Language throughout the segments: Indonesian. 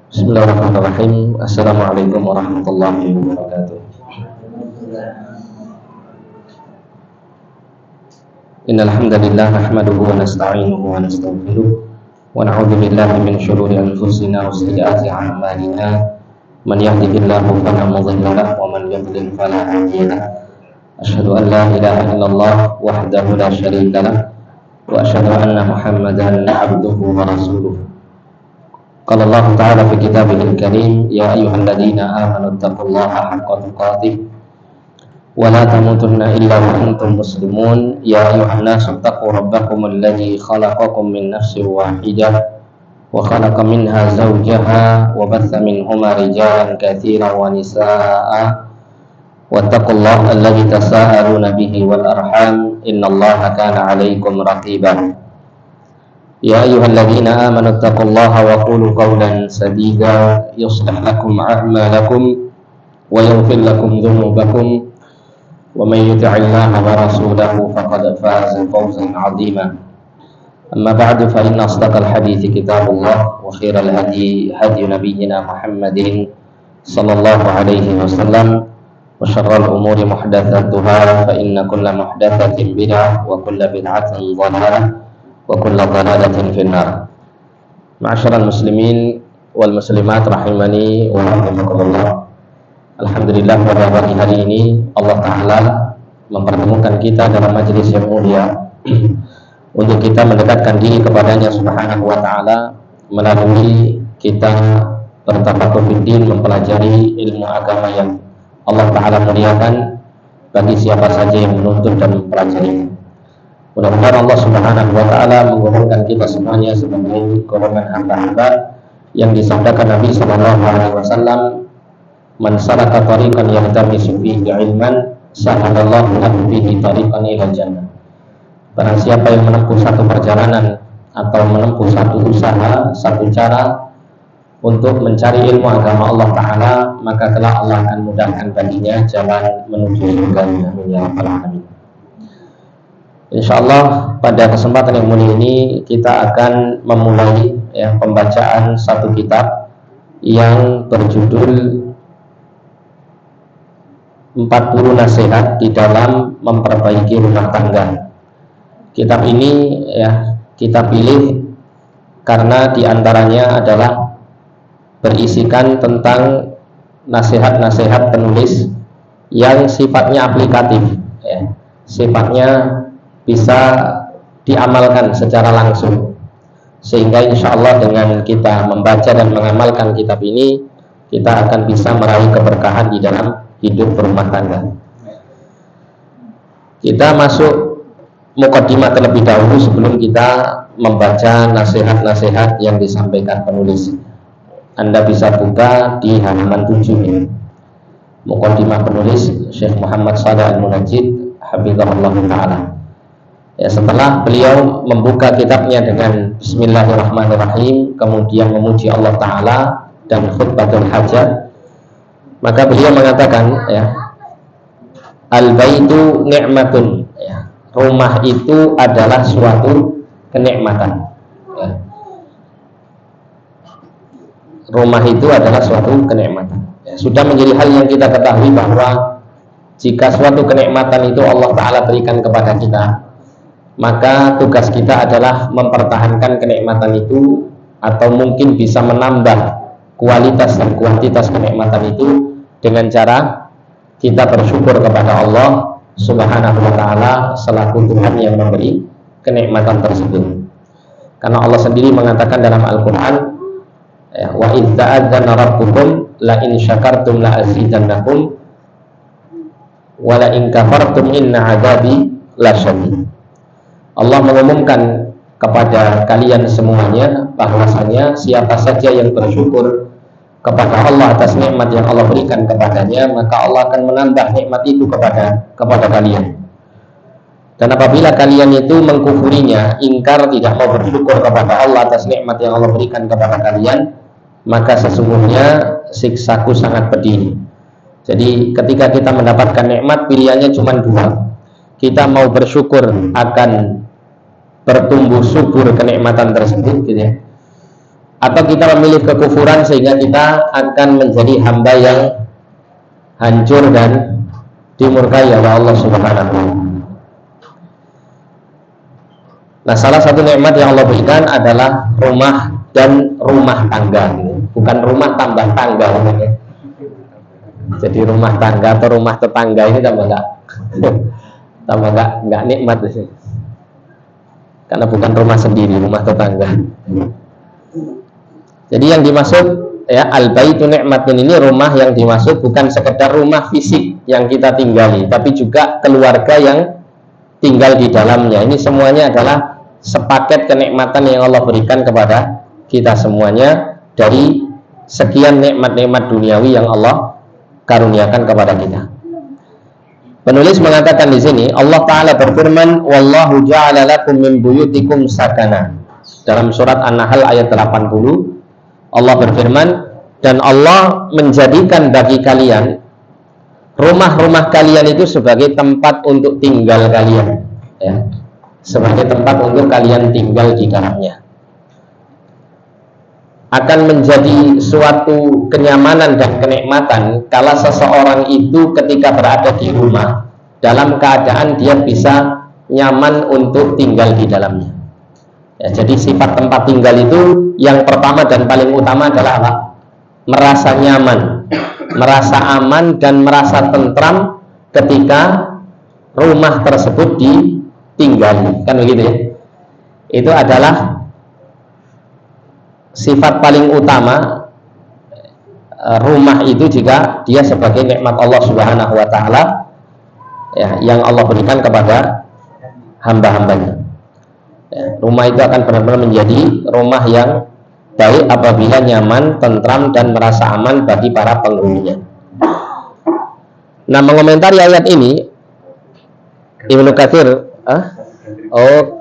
Bismillahirrahmanirrahim. Assalamualaikum warahmatullahi wabarakatuh. Innal hamdalillah nahmaduhu wa nasta'inuhu wa nastaghfiruh wa na'udzu billahi min shururi anfusina wa sayyiati a'malina. Man yahdihillahu fala mudilla lahu wa man yudlil fala hadiya lahu. Asyhadu an la ilaha illallah wahdahu la syarika lahu wa asyhadu anna Muhammadan 'abduhu wa rasuluh. Qala Allah Ta'ala fi kitabihil karim, ya ayyuhalladzina amanu taqullaha haqqa tuqatih wa la tamutunna illa wa antum muslimun. Ya ayyuhan nasu taqu rabbakumul ladzi khalaqakum min nafsin wahidah wa khalaqa minha zawjaha wa batha minhuma rijalan katsiran wa nisaa'a wattaqullaha alladzi tasaaluna bihi wal arham innallaha kana 'alaikum raqiba. Ya ayyuhalladzina amanu taqullaha wa qulu qawlan sadida yuslih lakum a'malakum wa yaghfir lakum dhunubakum wa may yuti'illaha wa rasulahu faqad faza fawzan 'azima. Amma ba'du, fa inna asdaqal hadithi kitabullah wa khairal hadi hadi nabiyyina Muhammadin sallallahu alaihi wasallam wa syarrul umuri muhdatsatuha fa inna kulla muhdatsatin bid'ah wa kulla bid'atin dhalalah wa kullu dhalalatin finnar. Ma'asyiral muslimin wal muslimat rahimani wa rahimakumullah. Alhamdulillah pada pagi hari ini Allah Ta'ala mempertemukan kita dalam majelis yang mulia untuk kita mendekatkan diri kepadanya subhanahu wa ta'ala melalui kita bertafaqquh fiddin, mempelajari ilmu agama yang Allah Ta'ala muliakan bagi siapa saja yang menuntut dan mempelajarinya. Mudah-mudahan Allah Subhanahu wa ta'ala mengumpulkan kita semuanya sebagai golongan hamba-hamba yang disabdakan Nabi sallallahu alaihi wasallam, man salaka tariqan yahtamisu fihi ilman sahalallahu lahu bihi tariqan ila jannah. Barang siapa yang menempuh satu perjalanan atau menempuh satu usaha, satu cara untuk mencari ilmu agama Allah Ta'ala, maka kelak Allah akan mudahkan baginya jalan menuju surga-Nya. Ya rabbal alamin. Insyaallah pada kesempatan yang mulia ini kita akan memulai pembacaan satu kitab yang berjudul 40 nasihat di dalam memperbaiki rumah tangga. Kitab ini kita pilih karena diantaranya adalah berisikan tentang nasihat-nasihat penulis yang sifatnya aplikatif, sifatnya bisa diamalkan secara langsung, sehingga insya Allah dengan kita membaca dan mengamalkan kitab ini kita akan bisa meraih keberkahan di dalam hidup berumah tangga. Kita masuk muqaddimah terlebih dahulu sebelum kita membaca nasihat-nasihat yang disampaikan penulis. Anda bisa buka di halaman 7 ini, muqaddimah penulis Syekh Muhammad Shalih Al-Munajjid hafizahullah ta'ala. Setelah beliau membuka kitabnya dengan Bismillahirrahmanirrahim, kemudian memuji Allah Ta'ala dan khutbatul hajat, maka beliau mengatakan al-baitu ni'matun, rumah itu adalah suatu kenikmatan. Rumah itu adalah suatu kenikmatan. Sudah menjadi hal yang kita ketahui bahwa jika suatu kenikmatan itu Allah Ta'ala berikan kepada kita, maka tugas kita adalah mempertahankan kenikmatan itu, atau mungkin bisa menambah kualitas dan kuantitas kenikmatan itu dengan cara kita bersyukur kepada Allah Subhanahu wa ta'ala selaku Tuhan yang memberi kenikmatan tersebut. Karena Allah sendiri mengatakan dalam Al-Quran, wa idz ta'adzana rabbukum la in syakartum la azidannakum wa la in kafartum inna 'adzabi lasyadid. Allah mengumumkan kepada kalian semuanya bahwasanya siapa saja yang bersyukur kepada Allah atas nikmat yang Allah berikan kepadanya, maka Allah akan menambah nikmat itu kepada kalian. Dan apabila kalian itu mengkufurinya, ingkar, tidak mau bersyukur kepada Allah atas nikmat yang Allah berikan kepada kalian, maka sesungguhnya siksaku sangat pedih. Jadi ketika kita mendapatkan nikmat, pilihannya cuma dua. Kita mau bersyukur akan bertumbuh subur kenikmatan tersebut, gitu ya, atau kita memilih kekufuran sehingga kita akan menjadi hamba yang hancur dan dimurkai oleh Allah Subhanahu wa taala. Nah, salah satu nikmat yang Allah berikan adalah rumah dan rumah tangga, bukan rumah tambah tangga. Jadi rumah tangga atau rumah tetangga ini tambah nggak nikmat sih, karena bukan rumah sendiri, rumah tetangga. Jadi yang dimaksud ya al-baitu nikmatun, ini rumah yang dimaksud bukan sekedar rumah fisik yang kita tinggali, tapi juga keluarga yang tinggal di dalamnya. Ini semuanya adalah sepaket kenikmatan yang Allah berikan kepada kita semuanya dari sekian nikmat-nikmat duniawi yang Allah karuniakan kepada kita. Penulis mengatakan di sini, Allah Ta'ala berfirman, wallahu ja'ala lakum min buyutikum sakana. Dalam surat An-Nahl ayat 80, Allah berfirman, dan Allah menjadikan bagi kalian rumah-rumah kalian itu sebagai tempat untuk tinggal kalian, ya, sebagai tempat untuk kalian tinggal di dalamnya. Akan menjadi suatu kenyamanan dan kenikmatan kalau seseorang itu ketika berada di rumah dalam keadaan dia bisa nyaman untuk tinggal di dalamnya. Ya, jadi sifat tempat tinggal itu yang pertama dan paling utama adalah apa? Merasa nyaman, merasa aman dan merasa tentram ketika rumah tersebut ditinggali, kan begitu ya? Itu adalah sifat paling utama rumah itu jika dia sebagai nikmat Allah Subhanahu wa taala, ya, yang Allah berikan kepada hamba-hambanya. Ya, rumah itu akan benar-benar menjadi rumah yang baik apabila nyaman, tentram dan merasa aman bagi para penghuninya. Nah, mengomentari ayat ini Ibnu Katsir,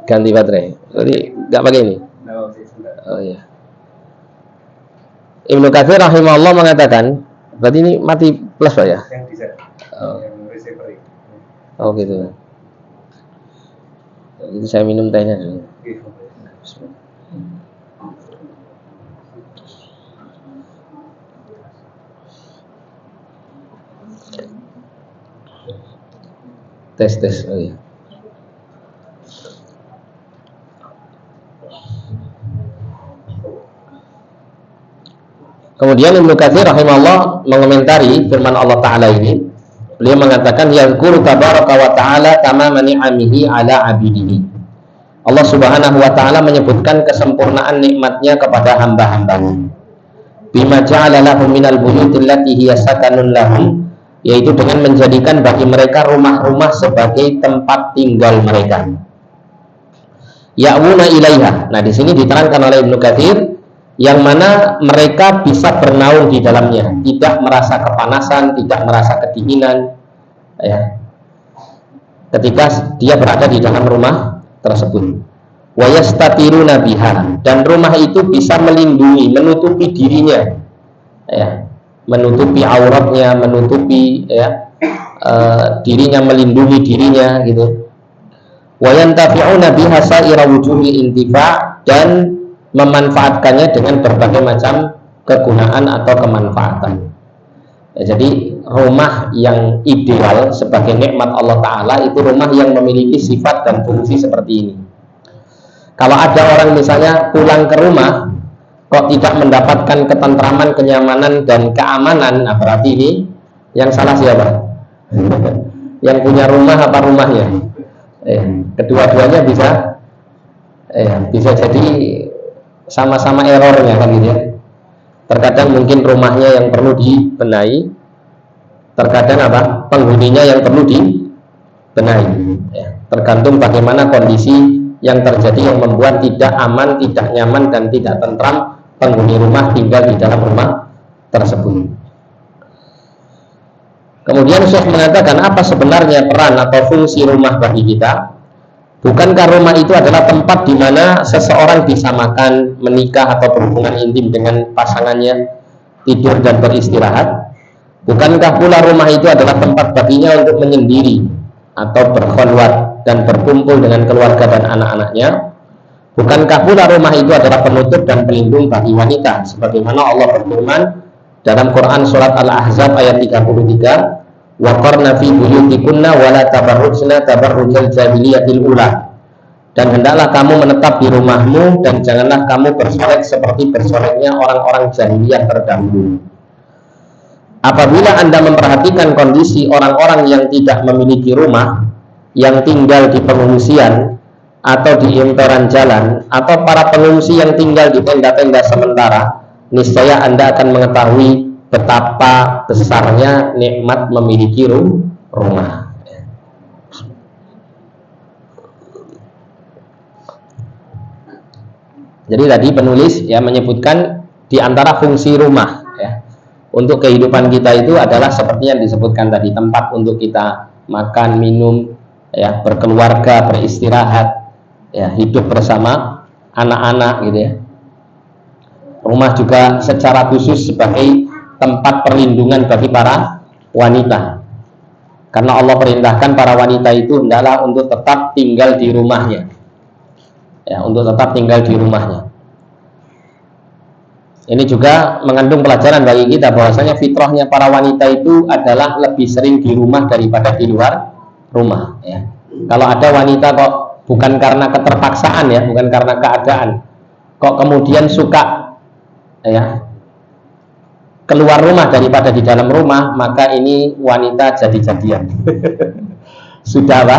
ganti baterai. Jadi nggak pakai ini. Oh iya. Ibnu Katsir rahimahullah mengatakan, berarti ini mati plus Pak ya? Yang bisa. Oh gitu. Itu saya minum tehnya dulu. Tes. Oh iya. Kemudian Ibnu Katsir rahimahullah mengomentari firman Allah Ta'ala ini. Beliau mengatakan, yadhkuru tabaraka wa ta'ala kama ni'amihi ala abidihi. Allah Subhanahu wa ta'ala menyebutkan kesempurnaan nikmatnya kepada hamba-hambanya. Bima ja'ala lahum minal buyuti allati hiya sakanun lahum, yaitu dengan menjadikan bagi mereka rumah-rumah sebagai tempat tinggal mereka. Ya'wuna ilaiha. Nah, di sini diterangkan oleh Ibnu Katsir yang mana mereka bisa bernaung di dalamnya, tidak merasa kepanasan, tidak merasa kedinginan, ya, ketika dia berada di dalam rumah tersebut. Wa yastatiruna biha, dan rumah itu bisa melindungi, menutupi dirinya, ya, menutupi auratnya, menutupi ya, dirinya, melindungi dirinya gitu. Wa yantafi'una biha sa'ira wujuhil intifa', dan memanfaatkannya dengan berbagai macam kegunaan atau kemanfaatan. Ya, jadi rumah yang ideal sebagai nikmat Allah Ta'ala itu rumah yang memiliki sifat dan fungsi seperti ini. Kalau ada orang misalnya pulang ke rumah kok tidak mendapatkan ketentraman, kenyamanan dan keamanan, nah berarti ini yang salah siapa? Yang punya rumah apa rumahnya? Kedua-duanya bisa jadi sama-sama errornya, kan gitu ya. Terkadang mungkin rumahnya yang perlu dibenahi, terkadang apa? Penghuninya yang perlu dibenahi, ya. Tergantung bagaimana kondisi yang terjadi yang membuat tidak aman, tidak nyaman dan tidak tentram penghuni rumah tinggal di dalam rumah tersebut. Kemudian Syekh mengatakan, apa sebenarnya peran atau fungsi rumah bagi kita? Bukankah rumah itu adalah tempat di mana seseorang bisa makan, menikah atau berhubungan intim dengan pasangannya, tidur dan beristirahat? Bukankah pula rumah itu adalah tempat baginya untuk menyendiri atau berkhulwat dan berkumpul dengan keluarga dan anak-anaknya? Bukankah pula rumah itu adalah penutup dan pelindung bagi wanita, sebagaimana Allah berfirman dalam Quran surat Al-Ahzab ayat 33, wa qarna fi buyutikunna wa la tabarrujna tabarrujal jahiliyatil ula, dan hendaklah kamu menetap di rumahmu dan janganlah kamu bersolek seperti bersoleknya orang-orang jahiliyah terdahulu. Apabila Anda memperhatikan kondisi orang-orang yang tidak memiliki rumah, yang tinggal di pengungsian atau di emperan jalan, atau para pengungsi yang tinggal di tenda-tenda sementara, niscaya Anda akan mengetahui betapa besarnya nikmat memiliki rumah. Jadi tadi penulis ya menyebutkan di antara fungsi rumah ya untuk kehidupan kita itu adalah seperti yang disebutkan tadi, tempat untuk kita makan, minum, ya, berkeluarga, beristirahat, ya, hidup bersama anak-anak gitu ya. Rumah juga secara khusus sebagai tempat perlindungan bagi para wanita, karena Allah perintahkan para wanita itu hendaklah untuk tetap tinggal di rumahnya, ya, untuk tetap tinggal di rumahnya. Ini juga mengandung pelajaran bagi kita bahwasanya fitrahnya para wanita itu adalah lebih sering di rumah daripada di luar rumah ya. Kalau ada wanita kok bukan karena keterpaksaan ya, bukan karena keadaan, kok kemudian suka ya keluar rumah daripada di dalam rumah, maka ini wanita jadi-jadian. Sudah apa?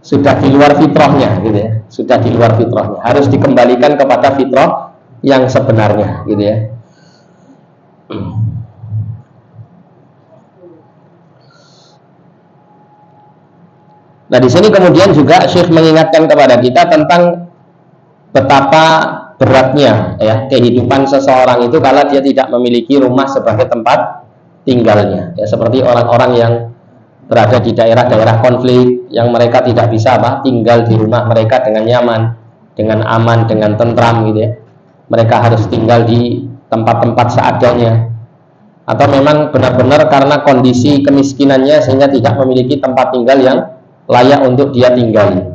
Sudah di luar fitrahnya gitu ya. Sudah di luar fitrahnya. Harus dikembalikan kepada fitrah yang sebenarnya gitu ya. Nah, di sini kemudian juga Syekh mengingatkan kepada kita tentang betapa beratnya ya kehidupan seseorang itu kalau dia tidak memiliki rumah sebagai tempat tinggalnya. Ya, seperti orang-orang yang berada di daerah-daerah konflik yang mereka tidak bisa tinggal di rumah mereka dengan nyaman, dengan aman, dengan tentram gitu ya. Mereka harus tinggal di tempat-tempat seadanya, atau memang benar-benar karena kondisi kemiskinannya sehingga tidak memiliki tempat tinggal yang layak untuk dia tinggali.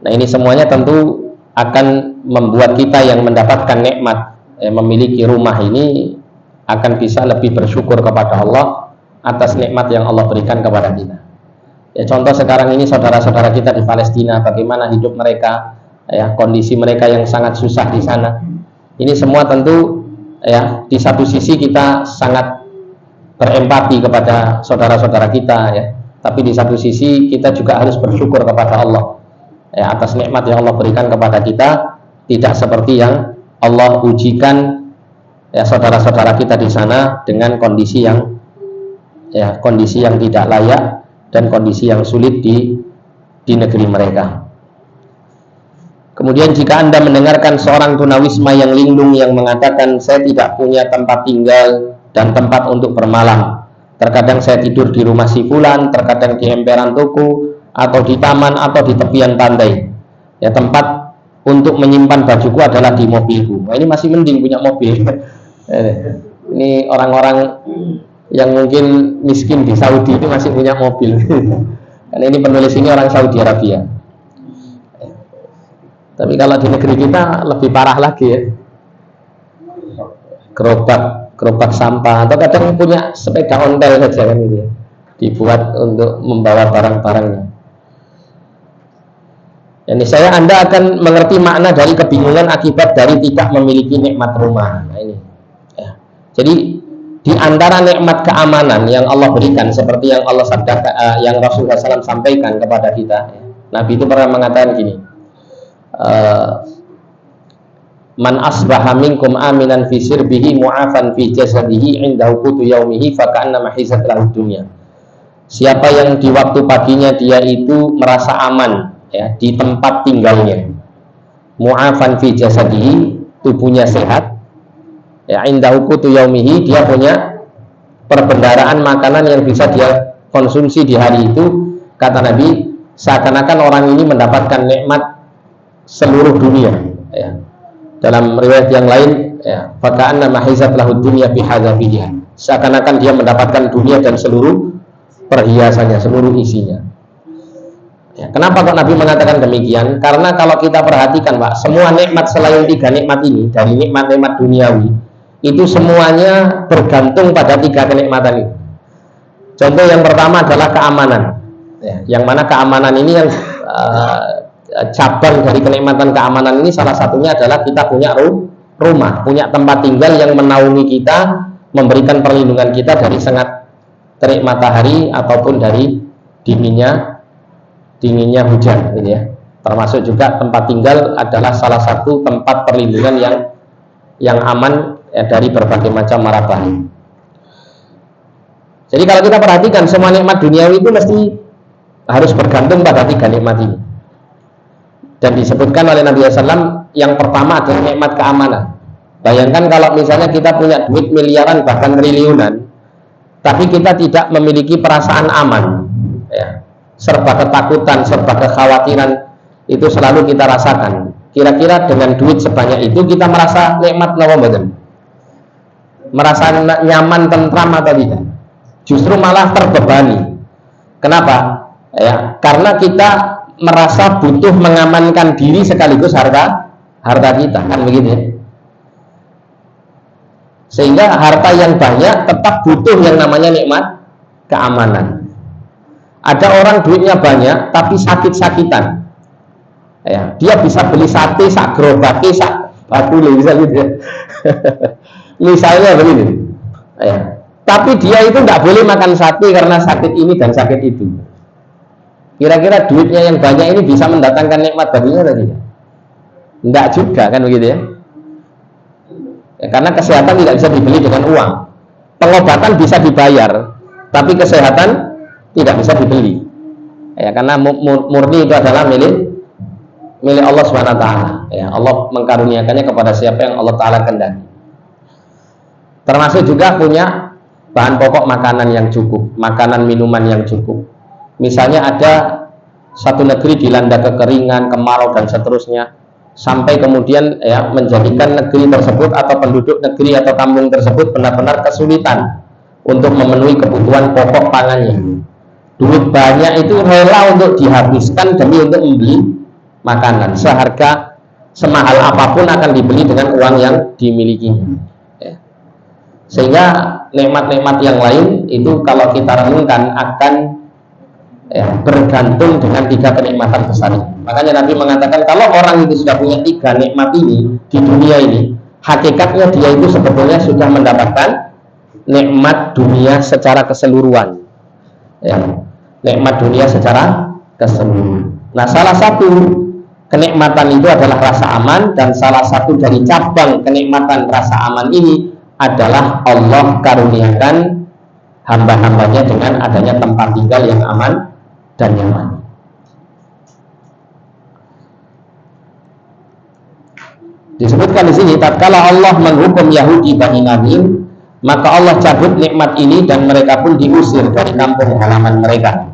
Nah, ini semuanya tentu akan membuat kita yang mendapatkan nikmat memiliki rumah ini akan bisa lebih bersyukur kepada Allah atas nikmat yang Allah berikan kepada kita. Ya, contoh sekarang ini saudara-saudara kita di Palestina, bagaimana hidup mereka, ya, kondisi mereka yang sangat susah di sana. Ini semua tentu ya di satu sisi kita sangat berempati kepada saudara-saudara kita ya. Tapi di satu sisi kita juga harus bersyukur kepada Allah ya, atas nikmat yang Allah berikan kepada kita, tidak seperti yang Allah ujikan ya saudara-saudara kita di sana dengan kondisi yang ya kondisi yang tidak layak dan kondisi yang sulit di negeri mereka. Kemudian jika Anda mendengarkan seorang tunawisma yang linglung yang mengatakan saya tidak punya tempat tinggal dan tempat untuk bermalam, terkadang saya tidur di rumah si fulan, terkadang di emperan toko atau di taman atau di tepian pantai. Ya, tempat untuk menyimpan bajuku adalah di mobilku. Nah, ini masih mending punya mobil. Ini orang-orang yang mungkin miskin di Saudi itu masih punya mobil. Karena ini penulis ini orang Saudi Arabia. Tapi kalau di negeri kita lebih parah lagi ya. Gerobak sampah, atau kadang punya sepeda ontel saja kan gitu ya, dibuat untuk membawa barang-barangnya. Jadi saya Anda akan mengerti makna dari kebingungan akibat dari tidak memiliki nikmat rumah. Nah, ini ya. Jadi di antara nikmat keamanan yang Allah berikan seperti yang Allah sabdakan, yang Rasulullah SAW sampaikan kepada kita ya. Nabi itu pernah mengatakan gini, man asbaha minkum aminan fi sirbihi mu'afan fi jasadihi indahu qutu yaumihi fa ka'annama hizat lahu dunya. Siapa yang di waktu paginya dia itu merasa aman ya di tempat tinggalnya, mu'afan fi jasadihi, tubuhnya sehat ya, indahu qutu yaumihi, dia punya perbendaharaan makanan yang bisa dia konsumsi di hari itu, kata Nabi, seakan-akan orang ini mendapatkan nikmat seluruh dunia ya. Dalam riwayat yang lain ya, faka'anna mahizat lahu dunya bihadzabiha, seakan-akan dia mendapatkan dunia dan seluruh perhiasannya, seluruh isinya. Ya, kenapa kok Nabi mengatakan demikian? Karena kalau kita perhatikan, Pak, semua nikmat selain 3 nikmat ini, dari nikmat-nikmat duniawi, itu semuanya bergantung pada 3 kenikmatan ini. Contoh yang pertama adalah keamanan. Ya, yang mana keamanan ini yang cabang dari kenikmatan keamanan ini salah satunya adalah kita punya rumah, punya tempat tinggal yang menaungi kita, memberikan perlindungan kita dari sengat terik matahari ataupun dari dinginnya hujan, gitu ya. Termasuk juga tempat tinggal adalah salah satu tempat perlindungan yang aman ya, dari berbagai macam mara bahaya. Jadi kalau kita perhatikan semua nikmat duniawi itu mesti harus bergantung pada 3 nikmat ini. Dan disebutkan oleh Nabi SAW yang pertama adalah nikmat keamanan. Bayangkan kalau misalnya kita punya duit miliaran bahkan triliunan, tapi kita tidak memiliki perasaan aman, ya. Serba ketakutan, serba kekhawatiran itu selalu kita rasakan. Kira-kira dengan duit sebanyak itu kita merasa nikmat napa mboten? Merasa nyaman, tentram atau tidak? Justru malah terbebani. Kenapa? Ya, karena kita merasa butuh mengamankan diri sekaligus harta kita, kan begitu ya? Sehingga harta yang banyak tetap butuh yang namanya nikmat keamanan. Ada orang duitnya banyak tapi sakit-sakitan. Ya, dia bisa beli sate sak gerobake sak bakule bisa gitu ya. Misalnya begini. Ya. Tapi dia itu tidak boleh makan sate karena sakit ini dan sakit itu. Kira-kira duitnya yang banyak ini bisa mendatangkan nikmat baginya atau tidak? Enggak juga, kan begitu ya? Ya, karena kesehatan tidak bisa dibeli dengan uang. Pengobatan bisa dibayar, tapi kesehatan tidak bisa dibeli. Ya, karena murni itu adalah milik Allah SWT. Ya, Allah mengkaruniakannya kepada siapa yang Allah Ta'ala kehendaki. Termasuk juga punya bahan pokok makanan yang cukup, makanan minuman yang cukup. Misalnya ada satu negeri dilanda kekeringan, kemarau dan seterusnya, sampai kemudian ya menjadikan negeri tersebut atau penduduk negeri atau kampung tersebut benar-benar kesulitan untuk memenuhi kebutuhan pokok pangannya. Duit banyak itu rela untuk dihabiskan demi untuk membeli makanan. Seharga semahal apapun akan dibeli dengan uang yang dimilikinya. Ya. Sehingga nikmat-nikmat yang lain itu kalau kita renungkan akan ya, bergantung dengan 3 kenikmatan besar ini. Makanya Nabi mengatakan kalau orang itu sudah punya 3 nikmat ini di dunia ini, hakikatnya dia itu sebetulnya sudah mendapatkan nikmat dunia secara keseluruhan. Ya, nikmat dunia secara keseluruhan. Nah, salah satu kenikmatan itu adalah rasa aman, dan salah satu dari cabang kenikmatan rasa aman ini adalah Allah karuniakan hamba-hambanya dengan adanya tempat tinggal yang aman dan nyaman. Disebutkan di sini, tatkala Allah menghukum Yahudi Bani Nadir, maka Allah cabut nikmat ini dan mereka pun diusir dari kampung halaman mereka.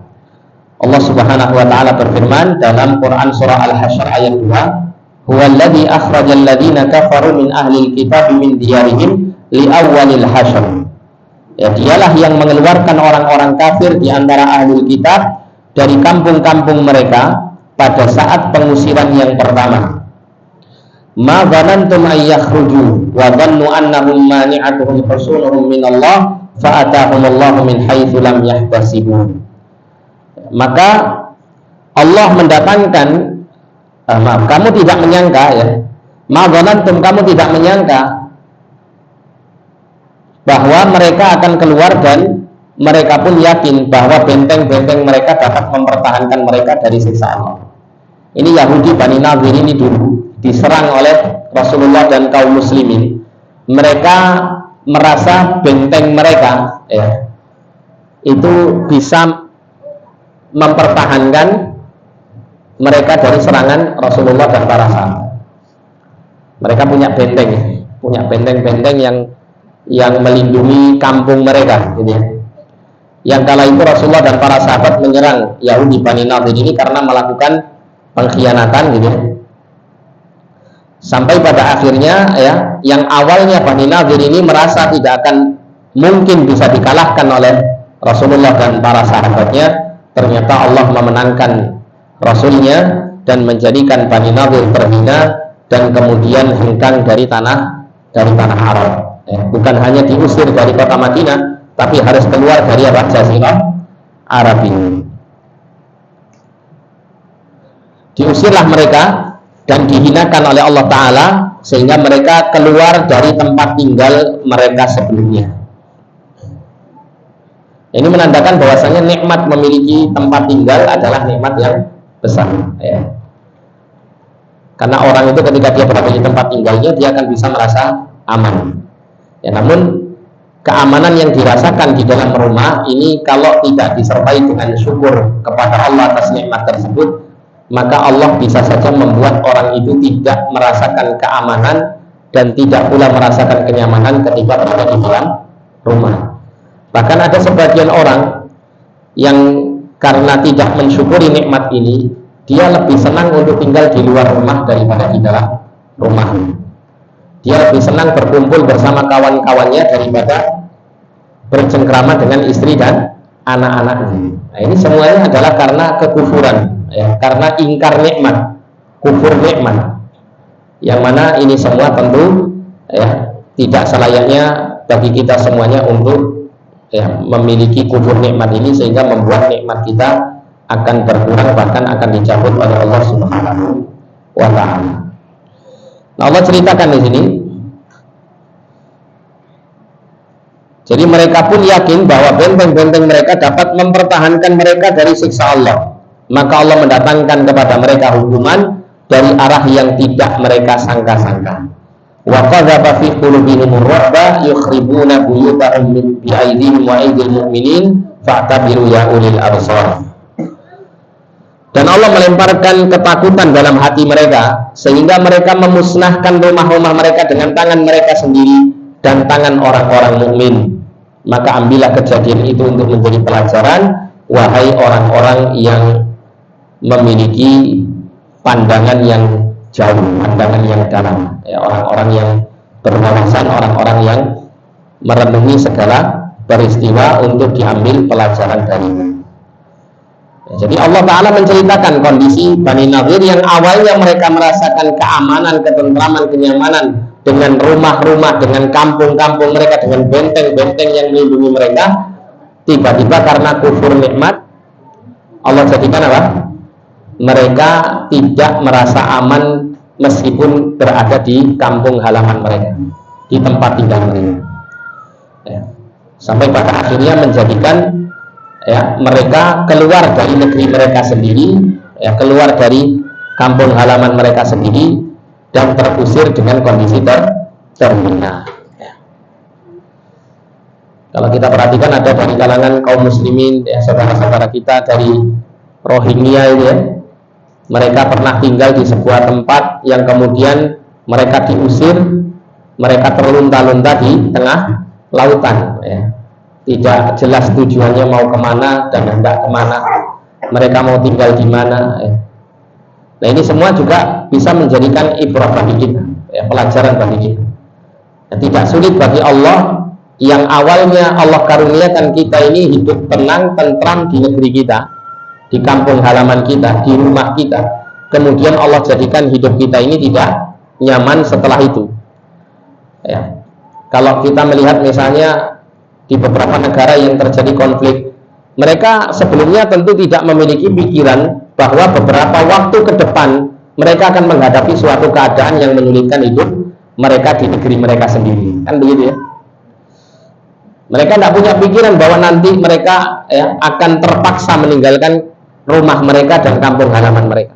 Allah Subhanahu wa taala berfirman dalam Quran surah Al-Hasyr ayat 2, "Huwallazi akhrajal ladzina kafaru min ahlil kitab min diyarihim li awwalil hasyr." Ya, dialah yang mengeluarkan orang-orang kafir di antara ahlul kitab dari kampung-kampung mereka pada saat pengusiran yang pertama. Ma dhanantum ay yakhruju wa dhannu annahum mani'atuhum husunuhum min Allah fa atahumullahu min haitsu lam yahtasibu. Maka Allah mendatangkan kamu tidak menyangka ya. Ma dhanantum, kamu tidak menyangka bahwa mereka akan keluar, dan mereka pun yakin bahwa benteng-benteng mereka dapat mempertahankan mereka dari siksa Allah. Ini Yahudi Bani Nadir ini dulu diserang oleh Rasulullah dan kaum muslimin. Mereka merasa benteng mereka ya, itu bisa mempertahankan mereka dari serangan Rasulullah dan para sahabat. Mereka punya benteng yang melindungi kampung mereka, gitu ya. Yang kala itu Rasulullah dan para sahabat menyerang Yahudi Bani Nadir ini karena melakukan pengkhianatan, gitu ya. Sampai pada akhirnya ya, yang awalnya Bani Nadir ini merasa tidak akan mungkin bisa dikalahkan oleh Rasulullah dan para sahabatnya, ternyata Allah memenangkan Rasulnya dan menjadikan Bani Nadir terhina dan kemudian hengkang dari tanah Arab. Bukan hanya diusir dari kota Madinah, tapi harus keluar dari Jazirah Arab ini. Diusirlah mereka dan dihinakan oleh Allah Ta'ala sehingga mereka keluar dari tempat tinggal mereka sebelumnya. Ini menandakan bahwasanya nikmat memiliki tempat tinggal adalah nikmat yang besar, ya. Karena orang itu ketika dia berada di tempat tinggalnya, dia akan bisa merasa aman, ya. Namun keamanan yang dirasakan di dalam rumah ini kalau tidak disertai dengan syukur kepada Allah atas nikmat tersebut, maka Allah bisa saja membuat orang itu tidak merasakan keamanan dan tidak pula merasakan kenyamanan ketika berada di dalam rumah. Bahkan ada sebagian orang yang karena tidak mensyukuri nikmat ini, dia lebih senang untuk tinggal di luar rumah daripada di dalam rumah. Dia lebih senang berkumpul bersama kawan-kawannya daripada bercengkrama dengan istri dan anak-anaknya. Nah, ini semuanya adalah karena kekufuran, ya, karena ingkar nikmat, kufur nikmat. Yang mana ini semua tentu, ya, tidak selayaknya bagi kita semuanya untuk, ya, memiliki kufur nikmat ini, sehingga membuat nikmat kita akan berkurang, bahkan akan dicabut oleh Allah Subhanahu wa Ta'ala. Nah, Allah ceritakan di sini. Jadi mereka pun yakin bahwa benteng-benteng mereka dapat mempertahankan mereka dari siksa Allah. Maka Allah mendatangkan kepada mereka hukuman dari arah yang tidak mereka sangka-sangka. Wa qadhafa fi qulubihim ar-ru'ba yukhribuna buyutahum bi aydihim wa aydil mu'minin fa'tabiru ya ulil absar. Dan Allah melemparkan ketakutan dalam hati mereka sehingga mereka memusnahkan rumah-rumah mereka dengan tangan mereka sendiri dan tangan orang-orang mukmin. Maka ambillah kejadian itu untuk menjadi pelajaran, wahai orang-orang yang memiliki pandangan yang jauh, pandangan yang dalam, ya, orang-orang yang berwawasan, orang-orang yang merenungi segala peristiwa untuk diambil pelajaran darinya. Jadi Allah Ta'ala menceritakan kondisi Bani Nadir yang awalnya mereka merasakan keamanan, ketentraman, kenyamanan dengan rumah-rumah, dengan kampung-kampung mereka, dengan benteng-benteng yang melindungi mereka. Tiba-tiba karena kufur nikmat, Allah jadikan apa? Mereka tidak merasa aman meskipun berada di kampung halaman mereka, di tempat tinggal mereka, ya. Sampai pada akhirnya menjadikan, ya, mereka keluar dari negeri mereka sendiri, ya, keluar dari kampung halaman mereka sendiri dan terusir dengan kondisi terhina. Ya. Kalau kita perhatikan ada dari kalangan kaum muslimin, ya, saudara-saudara kita dari Rohingya ini, ya, mereka pernah tinggal di sebuah tempat yang kemudian mereka diusir, mereka terlunta-lunta di tengah lautan, ya. Tidak jelas tujuannya mau kemana dan hendak kemana, mereka mau tinggal di mana, ya. Nah, ini semua juga bisa menjadikan ibrah bagi kita, ya, pelajaran bagi kita. Nah, tidak sulit bagi Allah yang awalnya Allah karuniakan kita ini hidup tenang, tentram di negeri kita, di kampung halaman kita, di rumah kita. Kemudian Allah jadikan hidup kita ini tidak nyaman setelah itu, ya. Kalau kita melihat misalnya di beberapa negara yang terjadi konflik, mereka sebelumnya tentu tidak memiliki pikiran bahwa beberapa waktu ke depan mereka akan menghadapi suatu keadaan yang menyulitkan hidup mereka di negeri mereka sendiri, kan begitu, ya. Mereka tidak punya pikiran bahwa nanti mereka, ya, akan terpaksa meninggalkan rumah mereka dan kampung halaman mereka.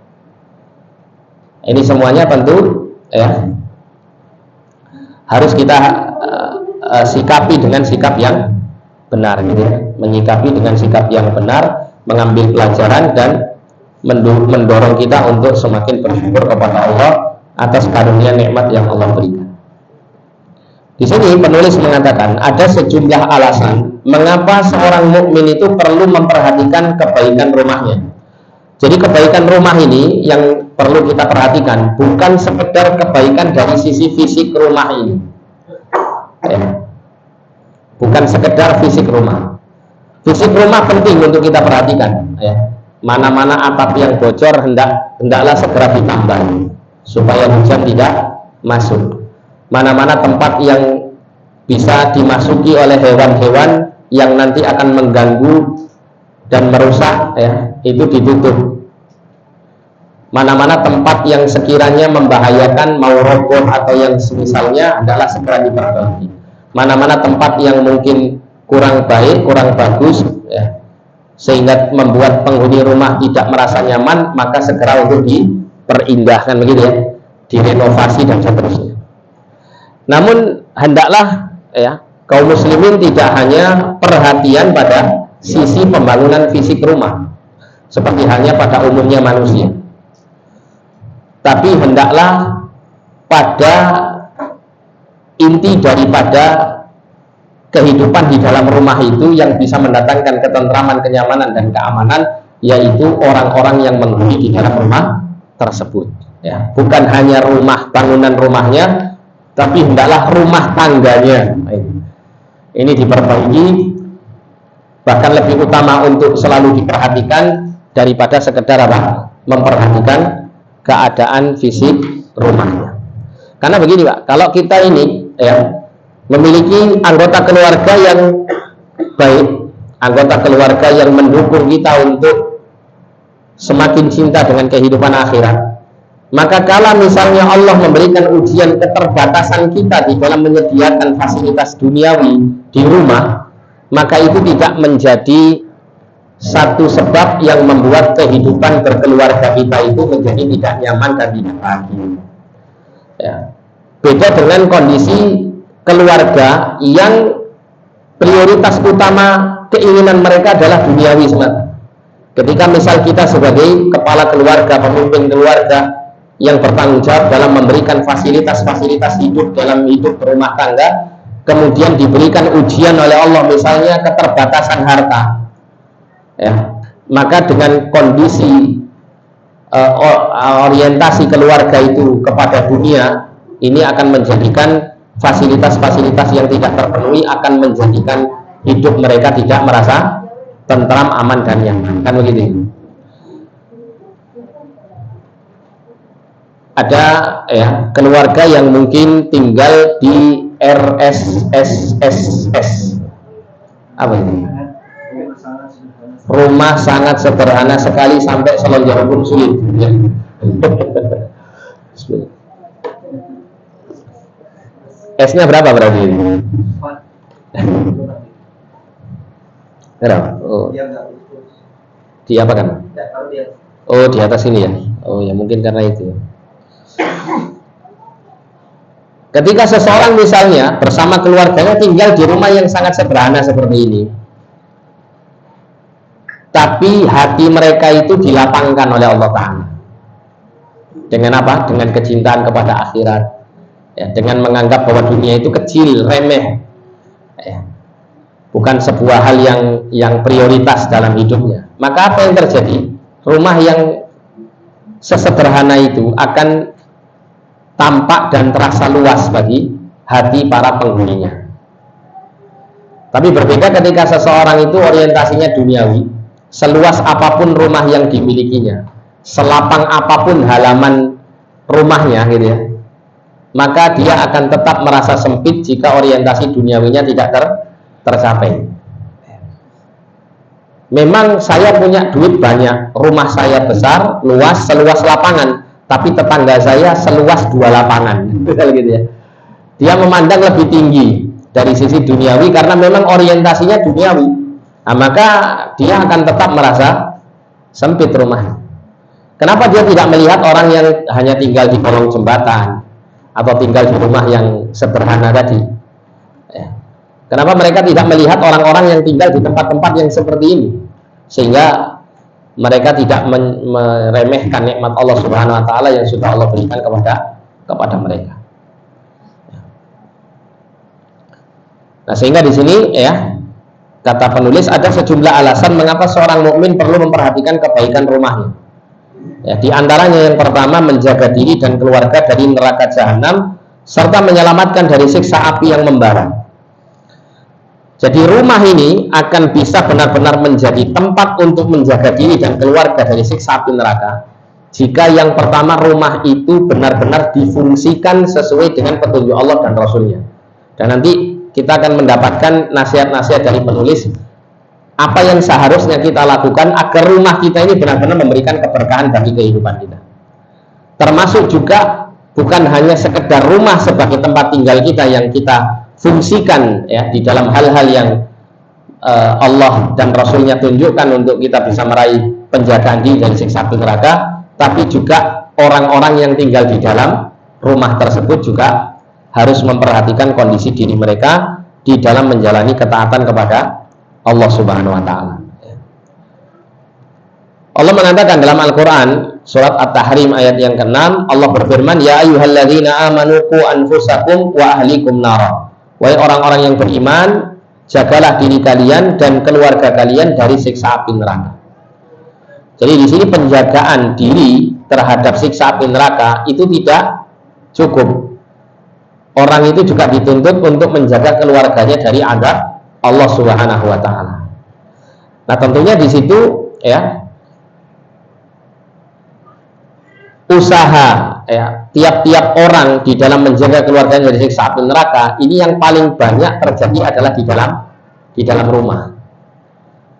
Ini semuanya tentu, ya, harus kita sikapi dengan sikap yang benar, gitu, ya. Menyikapi dengan sikap yang benar, mengambil pelajaran dan mendorong kita untuk semakin bersyukur kepada Allah atas karunia nikmat yang Allah berikan. Di sini penulis mengatakan ada sejumlah alasan mengapa seorang mukmin itu perlu memperhatikan kebaikan rumahnya. Jadi kebaikan rumah ini yang perlu kita perhatikan, bukan sekedar kebaikan dari sisi fisik rumah ini, ya. Bukan sekedar fisik rumah. Fisik rumah penting untuk kita perhatikan, ya. mana-mana atap yang bocor hendaklah segera ditambah supaya hujan tidak masuk. Mana-mana tempat yang bisa dimasuki oleh hewan-hewan yang nanti akan mengganggu dan merusak, ya, itu ditutup. Mana-mana tempat yang sekiranya membahayakan, mau roboh atau yang semisalnya, adalah segera diperbaiki. Mana-mana tempat yang mungkin kurang baik, kurang bagus, ya, sehingga membuat penghuni rumah tidak merasa nyaman, maka segera untuk diperindahkan, begitu ya, direnovasi dan seterusnya. Namun hendaklah, ya, kaum muslimin tidak hanya perhatian pada sisi pembangunan fisik rumah seperti halnya pada umumnya manusia, tapi hendaklah pada inti daripada kehidupan di dalam rumah itu yang bisa mendatangkan ketentraman, kenyamanan, dan keamanan, yaitu orang-orang yang menghuni di dalam rumah tersebut, ya. Bukan hanya rumah, bangunan rumahnya, tapi hendaklah rumah tangganya ini diperbaiki, bahkan lebih utama untuk selalu diperhatikan daripada sekedar apa? Memperhatikan keadaan fisik rumahnya. Karena begini Pak, kalau kita ini, ya, memiliki anggota keluarga yang baik, anggota keluarga yang mendukung kita untuk semakin cinta dengan kehidupan akhirat, maka kalau misalnya Allah memberikan ujian keterbatasan kita di dalam menyediakan fasilitas duniawi di rumah, maka itu tidak menjadi satu sebab yang membuat kehidupan berkeluarga kita itu menjadi tidak nyaman dan tidak bahagia, ya. Beda dengan kondisi keluarga yang prioritas utama keinginan mereka adalah duniawi semata. Ketika misal kita sebagai kepala keluarga, pemimpin keluarga yang bertanggung jawab dalam memberikan fasilitas-fasilitas hidup dalam hidup berumah tangga, kemudian diberikan ujian oleh Allah misalnya keterbatasan harta, ya, maka dengan kondisi orientasi keluarga itu kepada dunia, ini akan menjadikan fasilitas-fasilitas yang tidak terpenuhi, akan menjadikan hidup mereka tidak merasa tentram, aman, dan nyaman, kan begitu. Ada, ya, keluarga yang mungkin tinggal di RSSSS, apa ini? Rumah sangat sederhana sekali sampai selonjor pun sulit, ya. S-nya berapa berarti ini? Berapa? Oh. Di apa kan? Oh, di atas ini ya. Oh ya, mungkin karena itu. Ketika seseorang misalnya bersama keluarganya tinggal di rumah yang sangat sederhana seperti ini, tapi hati mereka itu dilapangkan oleh Allah Ta'ala. Dengan apa? Dengan kecintaan kepada akhirat, ya, dengan menganggap bahwa dunia itu kecil, remeh, ya, bukan sebuah hal yang prioritas dalam hidupnya. Maka apa yang terjadi? Rumah yang sesederhana itu akan tampak dan terasa luas bagi hati para penghuninya. Tapi berbeda ketika seseorang itu orientasinya duniawi, seluas apapun rumah yang dimilikinya, selapang apapun halaman rumahnya, gitu ya, maka dia akan tetap merasa sempit jika orientasi duniawinya tidak tercapai. Memang saya punya duit banyak, rumah saya besar, luas, seluas lapangan, tapi tetangga saya seluas 2 lapangan, gitu ya. Dia memandang lebih tinggi dari sisi duniawi karena memang orientasinya duniawi. Nah, maka dia akan tetap merasa sempit rumahnya. Kenapa dia tidak melihat orang yang hanya tinggal di kolong jembatan atau tinggal di rumah yang sederhana tadi, ya. Kenapa mereka tidak melihat orang-orang yang tinggal di tempat-tempat yang seperti ini, sehingga mereka tidak meremehkan nikmat Allah Subhanahu wa taala yang sudah Allah berikan kepada mereka. Nah, sehingga di sini, ya, kata penulis ada sejumlah alasan mengapa seorang mukmin perlu memperhatikan kebaikan rumahnya. Ya, di antaranya yang pertama, menjaga diri dan keluarga dari neraka jahanam serta menyelamatkan dari siksa api yang membara. Jadi rumah ini akan bisa benar-benar menjadi tempat untuk menjaga diri dan keluarga dari siksa api neraka jika yang pertama rumah itu benar-benar difungsikan sesuai dengan petunjuk Allah dan Rasulnya. Dan nanti kita akan mendapatkan nasihat-nasihat dari penulis apa yang seharusnya kita lakukan agar rumah kita ini benar-benar memberikan keberkahan bagi kehidupan kita. Termasuk juga bukan hanya sekedar rumah sebagai tempat tinggal kita yang kita fungsikan ya di dalam hal-hal yang Allah dan Rasulnya tunjukkan untuk kita bisa meraih penjagaan diri dari siksa api neraka, tapi juga orang-orang yang tinggal di dalam rumah tersebut juga harus memperhatikan kondisi diri mereka di dalam menjalani ketaatan kepada Allah Subhanahu wa Ta'ala. Allah mengatakan dalam Al-Quran surat At-Tahrim ayat yang ke-6, Allah berfirman, ya ayyuhalladzina amanu qu anfusakum wa ahlikum nara. Wahai orang-orang yang beriman, jagalah diri kalian dan keluarga kalian dari siksa api neraka. Jadi di sini penjagaan diri terhadap siksa api neraka itu tidak cukup. Orang itu juga dituntut untuk menjaga keluarganya dari azab Allah Subhanahu wa Ta'ala. Nah, tentunya di situ ya usaha ya tiap-tiap orang di dalam menjaga keluarganya dari siksa api neraka ini yang paling banyak terjadi adalah di dalam rumah.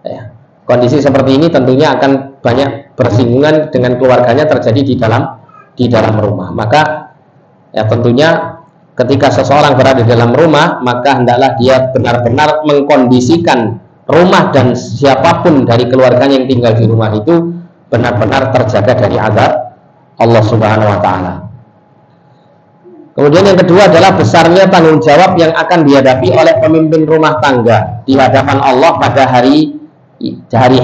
Ya, kondisi seperti ini tentunya akan banyak bersinggungan dengan keluarganya terjadi di dalam rumah. Maka ya tentunya ketika seseorang berada di dalam rumah, maka hendaklah dia benar-benar mengkondisikan rumah dan siapapun dari keluarganya yang tinggal di rumah itu benar-benar terjaga dari azab Allah Subhanahu wa Ta'ala. Kemudian yang kedua adalah besarnya tanggung jawab yang akan dihadapi oleh pemimpin rumah tangga di hadapan Allah pada hari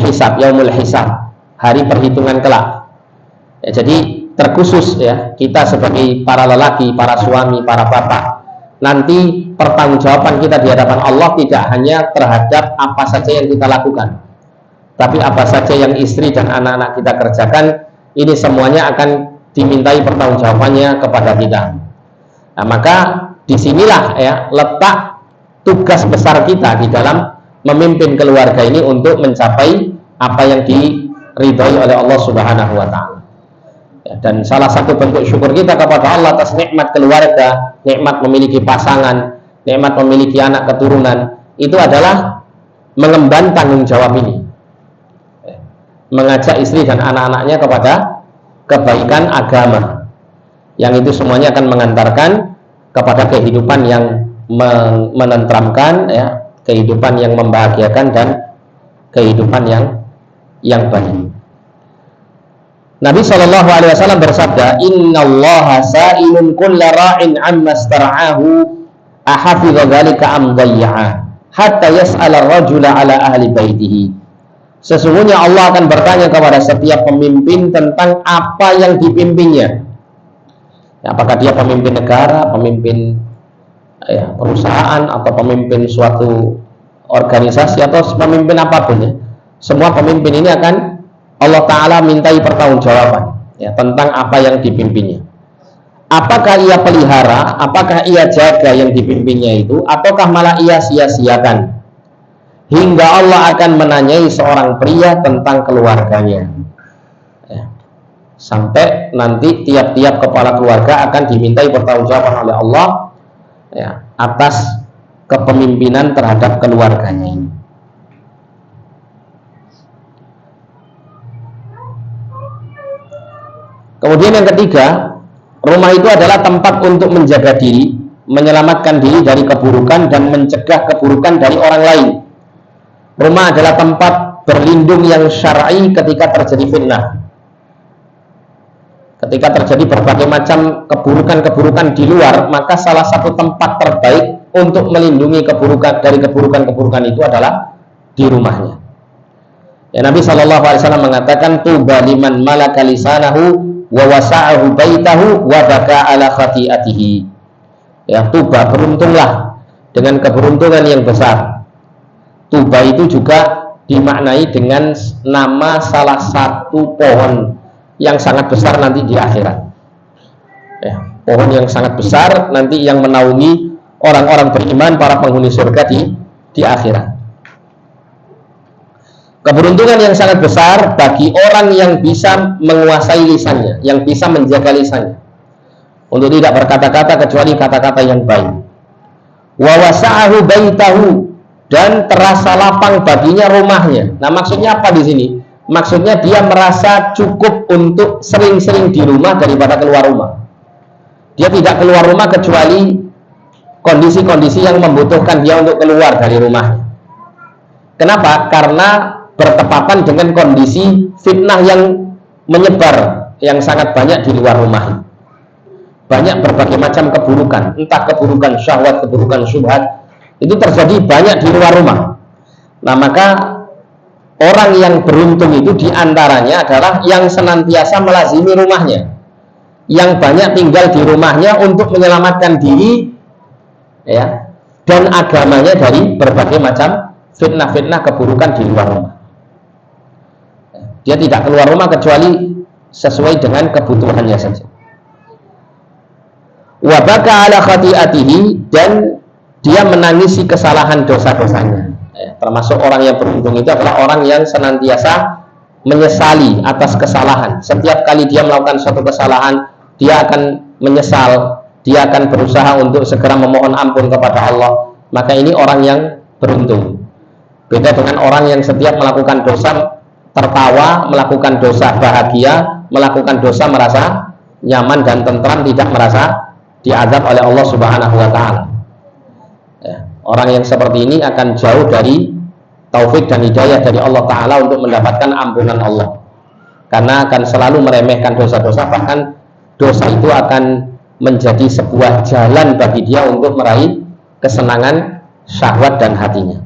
hisab, yaumul hisab, hari perhitungan kelak. Ya, jadi terkhusus ya kita sebagai para lelaki, para suami, para bapak, nanti pertanggungjawaban kita di hadapan Allah tidak hanya terhadap apa saja yang kita lakukan, tapi apa saja yang istri dan anak-anak kita kerjakan, ini semuanya akan dimintai pertanggungjawabannya kepada kita. Nah, maka disinilah ya letak tugas besar kita di dalam memimpin keluarga ini untuk mencapai apa yang diridhai oleh Allah Subhanahu wa Ta'ala. Ya, dan salah satu bentuk syukur kita kepada Allah atas nikmat keluarga, nikmat memiliki pasangan, nikmat memiliki anak keturunan, itu adalah mengemban tanggung jawab ini, mengajak istri dan anak-anaknya kepada kebaikan agama, yang itu semuanya akan mengantarkan kepada kehidupan yang menenteramkan ya, kehidupan yang membahagiakan dan kehidupan yang baik. Nabi SAW bersabda, innallaha sa'ilun kulla ra'in amma stara'ahu ahafidha dhalika am dhayya'a hatta yas'ala ar-rajula ala ahli baitihi. Sesungguhnya Allah akan bertanya kepada setiap pemimpin tentang apa yang dipimpinnya. Ya, apakah dia pemimpin negara, pemimpin ya, perusahaan, atau pemimpin suatu organisasi, atau pemimpin apapun ya. Semua pemimpin ini akan Allah Ta'ala mintai pertanggungjawaban ya, tentang apa yang dipimpinnya. Apakah ia pelihara, apakah ia jaga yang dipimpinnya itu, ataukah malah ia sia-siakan, hingga Allah akan menanyai seorang pria tentang keluarganya ya. Sampai nanti tiap-tiap kepala keluarga akan dimintai pertanggungjawaban oleh Allah ya, atas kepemimpinan terhadap keluarganya ini. Kemudian yang ketiga, rumah itu adalah tempat untuk menjaga diri, menyelamatkan diri dari keburukan dan mencegah keburukan dari orang lain. Rumah adalah tempat berlindung yang syar'i ketika terjadi fitnah, ketika terjadi berbagai macam keburukan-keburukan di luar, maka salah satu tempat terbaik untuk melindungi keburukan dari keburukan-keburukan itu adalah di rumahnya. Ya, Nabi SAW mengatakan, tuba liman malaka lisanahu wa wasa'ahu baitahu wa baka ala khati'atihi. Ya, tuba, beruntunglah dengan keberuntungan yang besar. Tuba itu juga dimaknai dengan nama salah satu pohon yang sangat besar nanti di akhirat ya, pohon yang sangat besar nanti yang menaungi orang-orang beriman, para penghuni surga di akhirat. Keberuntungan yang sangat besar bagi orang yang bisa menguasai lisannya, yang bisa menjaga lisannya untuk tidak berkata-kata kecuali kata-kata yang baik. Wa wasa'ahu baitahu, dan terasa lapang baginya rumahnya. Nah, maksudnya apa di sini? Maksudnya dia merasa cukup untuk sering-sering di rumah daripada keluar rumah. Dia tidak keluar rumah kecuali kondisi-kondisi yang membutuhkan dia untuk keluar dari rumah. Kenapa? Karena bertepatan dengan kondisi fitnah yang menyebar yang sangat banyak di luar rumah. Banyak berbagai macam keburukan, entah keburukan syahwat, keburukan syubhat, itu terjadi banyak di luar rumah. Nah, maka orang yang beruntung itu diantaranya adalah yang senantiasa melazimi rumahnya, yang banyak tinggal di rumahnya untuk menyelamatkan diri, ya, dan agamanya dari berbagai macam fitnah-fitnah keburukan di luar rumah. Dia tidak keluar rumah kecuali sesuai dengan kebutuhannya saja. Wa baka ala khati'atihi, dan dia menangisi kesalahan dosa-dosanya. Termasuk orang yang beruntung itu adalah orang yang senantiasa menyesali atas kesalahan. Setiap kali dia melakukan suatu kesalahan, dia akan menyesal, dia akan berusaha untuk segera memohon ampun kepada Allah. Maka ini orang yang beruntung. Beda dengan orang yang setiap melakukan dosa tertawa, melakukan dosa bahagia, melakukan dosa merasa nyaman dan tentram, tidak merasa diazab oleh Allah Subhanahu wa taala. Orang yang seperti ini akan jauh dari taufik dan hidayah dari Allah taala untuk mendapatkan ampunan Allah. Karena akan selalu meremehkan dosa-dosa, bahkan dosa itu akan menjadi sebuah jalan bagi dia untuk meraih kesenangan syahwat dan hatinya.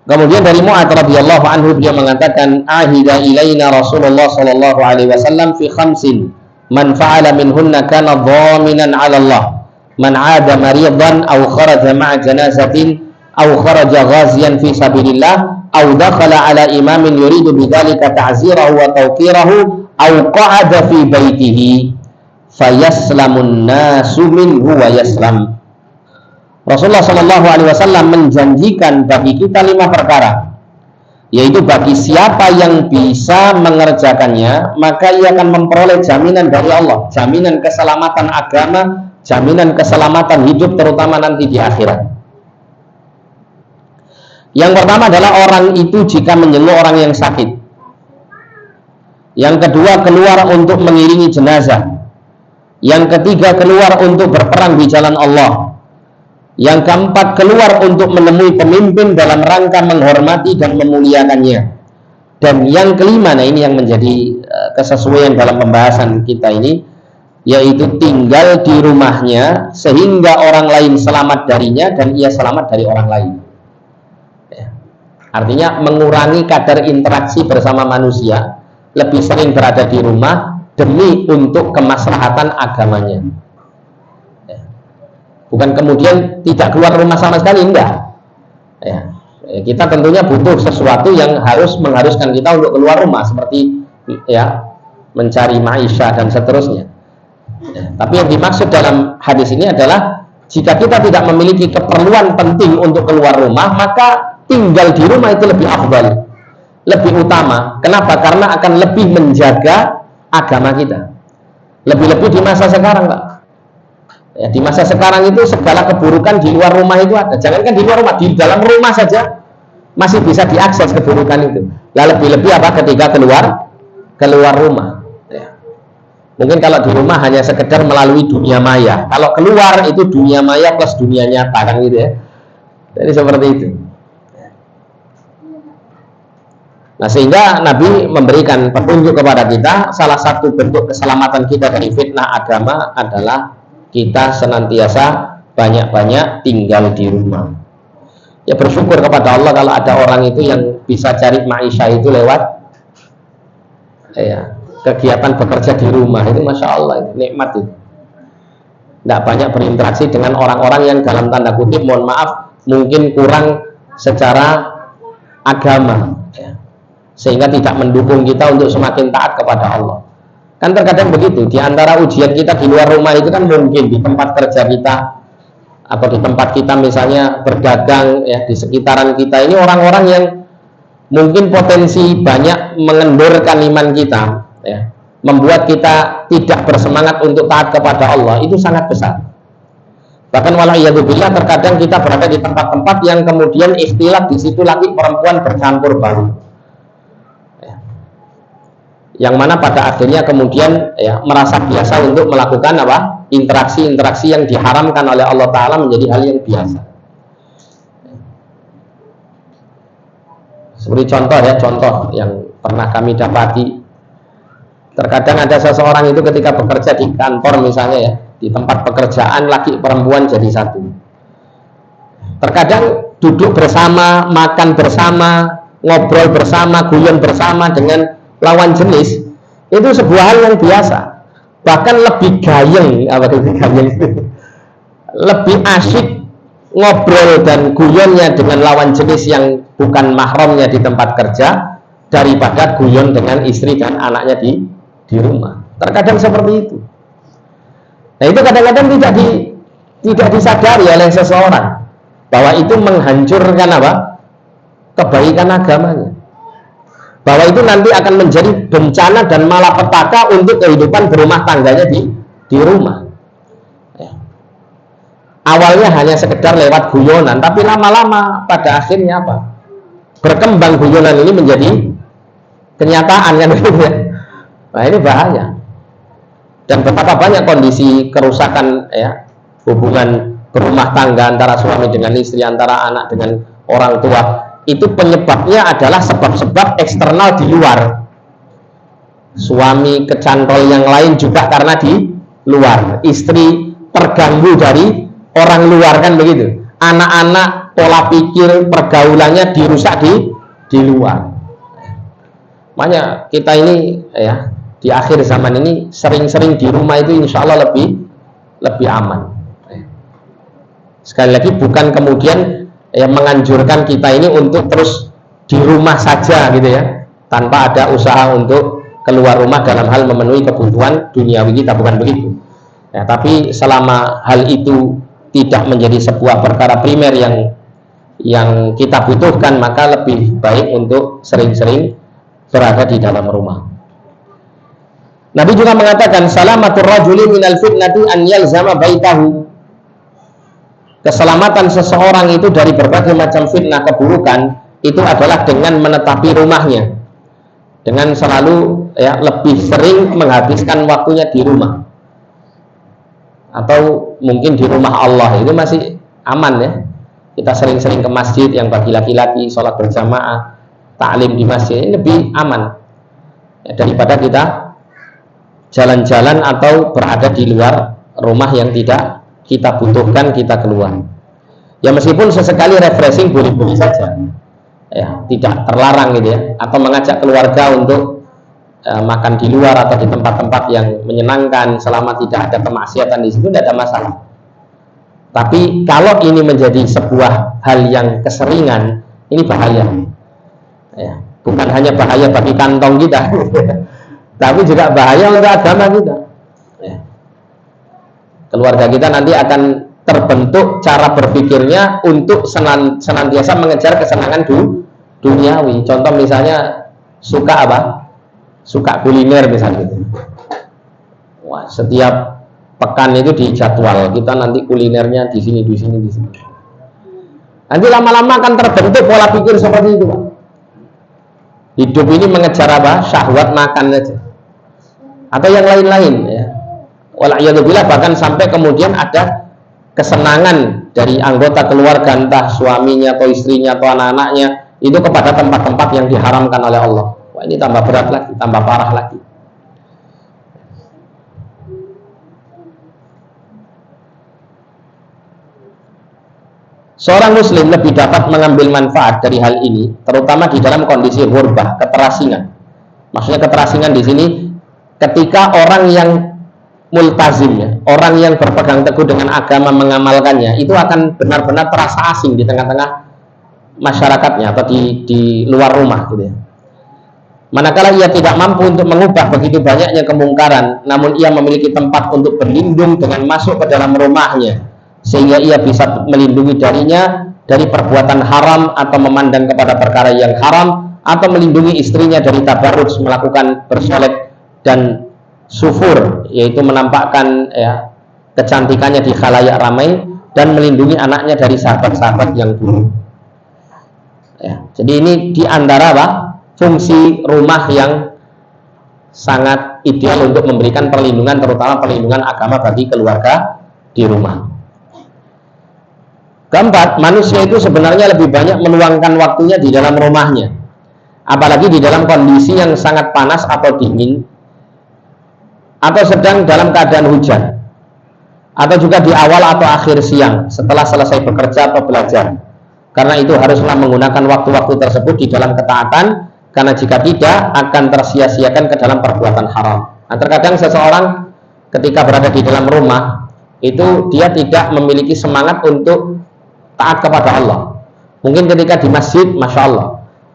Kemudian dari Mu'adz radhiyallahu anhu, dia mengatakan, ahida ilaina Rasulullah sallallahu alaihi wasallam fi khamsin man fa'ala minhunna kana dhaminan 'ala Allah, man 'ada maridan aw kharaja ma'a janazatin aw kharaja ghaziyan fi sabilillah aw dakhala 'ala imamin yuridu bidzalika ta'zirahu wa tawqirahu aw qa'ada fi baitihi fayaslamun nasu minhu wa yaslam. Rasulullah Shallallahu Alaihi Wasallam menjanjikan bagi kita 5 perkara, yaitu bagi siapa yang bisa mengerjakannya, maka ia akan memperoleh jaminan dari Allah, jaminan keselamatan agama, jaminan keselamatan hidup, terutama nanti di akhirat. Yang pertama adalah orang itu jika menjenguk orang yang sakit. Yang kedua, keluar untuk mengiringi jenazah. Yang ketiga, keluar untuk berperang di jalan Allah. Yang keempat, keluar untuk menemui pemimpin dalam rangka menghormati dan memuliakannya. Dan yang kelima, nah ini yang menjadi kesesuaian dalam pembahasan kita ini, yaitu tinggal di rumahnya sehingga orang lain selamat darinya dan ia selamat dari orang lain. Artinya mengurangi kadar interaksi bersama manusia, lebih sering berada di rumah demi untuk kemaslahatan agamanya. Bukan kemudian tidak keluar rumah sama sekali, enggak. Kita tentunya butuh sesuatu yang mengharuskan kita untuk keluar rumah, seperti mencari maisha dan seterusnya. Tapi yang dimaksud dalam hadis ini adalah jika kita tidak memiliki keperluan penting untuk keluar rumah, maka tinggal di rumah itu lebih afdal, lebih utama. Kenapa? Karena akan lebih menjaga agama kita. Lebih-lebih di masa sekarang, Pak. Di masa sekarang itu segala keburukan di luar rumah itu ada. Jangankan di luar rumah, di dalam rumah saja masih bisa diakses keburukan itu. Lah lebih-lebih apa ketika keluar rumah. Mungkin kalau di rumah hanya sekedar melalui dunia maya. Kalau keluar itu dunia maya plus dunia nyata, kan gitu ya. Jadi seperti itu. Nah, sehingga Nabi memberikan petunjuk kepada kita, salah satu bentuk keselamatan kita dari fitnah agama adalah kita senantiasa banyak-banyak tinggal di rumah. Ya, bersyukur kepada Allah kalau ada orang itu yang bisa cari maisha itu lewat kegiatan bekerja di rumah. Itu Masya Allah, itu nikmat itu. Tidak banyak berinteraksi dengan orang-orang yang dalam tanda kutip, mohon maaf, mungkin kurang secara agama, sehingga tidak mendukung kita untuk semakin taat kepada Allah. Kan terkadang begitu, di antara ujian kita di luar rumah itu kan mungkin di tempat kerja kita, atau di tempat kita misalnya berdagang ya, di sekitaran kita ini orang-orang yang mungkin potensi banyak mengendurkan iman kita ya, membuat kita tidak bersemangat untuk taat kepada Allah, itu sangat besar. Bahkan wala'iyadzubillah, terkadang kita berada di tempat-tempat yang kemudian ikhtilat, di situ laki perempuan bercampur baur ya, yang mana pada akhirnya kemudian ya, merasa biasa untuk melakukan apa, interaksi-interaksi yang diharamkan oleh Allah Ta'ala menjadi hal yang biasa. Seperti contoh ya, contoh yang pernah kami dapati, terkadang ada seseorang itu ketika bekerja di kantor misalnya ya, di tempat pekerjaan laki perempuan jadi satu. Terkadang duduk bersama, makan bersama, ngobrol bersama, guyon bersama dengan lawan jenis, itu sebuah hal yang biasa. Bahkan lebih gayeng, lebih asyik ngobrol dan guyonnya dengan lawan jenis yang bukan mahramnya di tempat kerja daripada guyon dengan istri dan anaknya di rumah. Terkadang seperti itu. Nah, itu kadang-kadang tidak disadari oleh seseorang bahwa itu menghancurkan apa? Kebaikan agamanya. Bahwa itu nanti akan menjadi bencana dan malapetaka untuk kehidupan berumah tangganya di rumah ya. Awalnya hanya sekedar lewat guyonan, tapi lama-lama pada akhirnya apa? Berkembang guyonan ini menjadi kenyataan kan gitu ya. Nah, ini bahaya. Dan betapa banyak kondisi kerusakan ya, hubungan berumah tangga antara suami dengan istri, antara anak dengan orang tua, itu penyebabnya adalah sebab-sebab eksternal di luar. Suami kecantol yang lain juga karena di luar, istri terganggu dari orang luar kan begitu, anak-anak pola pikir pergaulannya dirusak di luar. Makanya kita ini ya, di akhir zaman ini sering-sering di rumah itu insya Allah lebih aman. Sekali lagi bukan kemudian ya menganjurkan kita ini untuk terus di rumah saja gitu ya, tanpa ada usaha untuk keluar rumah dalam hal memenuhi kebutuhan duniawi kita, bukan begitu ya. Tapi selama hal itu tidak menjadi sebuah perkara primer yang kita butuhkan, maka lebih baik untuk sering-sering berada di dalam rumah. Nabi juga mengatakan, salamatur rajuli minal fitnati an yalzama baitahu. Keselamatan seseorang itu dari berbagai macam fitnah keburukan itu adalah dengan menetapi rumahnya, dengan selalu ya, lebih sering menghabiskan waktunya di rumah, atau mungkin di rumah Allah itu masih aman ya. Kita sering-sering ke masjid yang bagi laki-laki, sholat berjamaah, taklim di masjid, ini lebih aman ya, daripada kita jalan-jalan atau berada di luar rumah yang tidak kita butuhkan, kita keluar. Ya meskipun sesekali refreshing boleh-boleh saja ya, tidak terlarang gitu ya, atau mengajak keluarga untuk makan di luar atau di tempat-tempat yang menyenangkan selama tidak ada kemaksiatan di situ, tidak ada masalah. Tapi kalau ini menjadi sebuah hal yang keseringan, ini bahaya ya. Bukan hanya bahaya bagi kantong kita tapi juga bahaya untuk agama kita ya. Keluarga kita nanti akan terbentuk cara berpikirnya untuk senantiasa mengejar kesenangan duniawi. Contoh misalnya suka apa? Suka kuliner misalnya gitu. Wah, setiap pekan itu dijadwal kita nanti kulinernya di sini. Nanti lama-lama akan terbentuk pola pikir seperti itu, Pak. Hidup ini mengejar apa? Syahwat makan saja, atau yang lain-lain ya. Wala'iyadzubillah, bahkan sampai kemudian ada kesenangan dari anggota keluarga, entah suaminya atau istrinya atau anak-anaknya, itu kepada tempat-tempat yang diharamkan oleh Allah. Wah, ini tambah berat lagi, tambah parah lagi. Seorang muslim lebih dapat mengambil manfaat dari hal ini, terutama di dalam kondisi ghurbah, keterasingan. Maksudnya keterasingan di sini ketika orang yang multazim ya, orang yang berpegang teguh dengan agama, mengamalkannya, itu akan benar-benar terasa asing di tengah-tengah masyarakatnya atau di luar rumah gitu ya. Manakala ia tidak mampu untuk mengubah begitu banyaknya kemungkaran, namun ia memiliki tempat untuk berlindung dengan masuk ke dalam rumahnya sehingga ia bisa melindungi darinya dari perbuatan haram atau memandang kepada perkara yang haram, atau melindungi istrinya dari tabarruj, melakukan bersolek dan sufur, yaitu menampakkan kecantikannya di khalayak ramai, dan melindungi anaknya dari sahabat-sahabat yang buruk. Jadi ini diantara fungsi rumah yang sangat ideal untuk memberikan perlindungan, terutama perlindungan agama bagi keluarga di rumah. Keempat, manusia itu sebenarnya lebih banyak meluangkan waktunya di dalam rumahnya, apalagi di dalam kondisi yang sangat panas atau dingin, atau sedang dalam keadaan hujan, atau juga di awal atau akhir siang setelah selesai bekerja atau belajar. Karena itu haruslah menggunakan waktu-waktu tersebut di dalam ketaatan, karena jika tidak akan tersia-siakan ke dalam perbuatan haram. Nah, terkadang seseorang ketika berada di dalam rumah itu dia tidak memiliki semangat untuk taat kepada Allah. Mungkin ketika di masjid, masya Allah,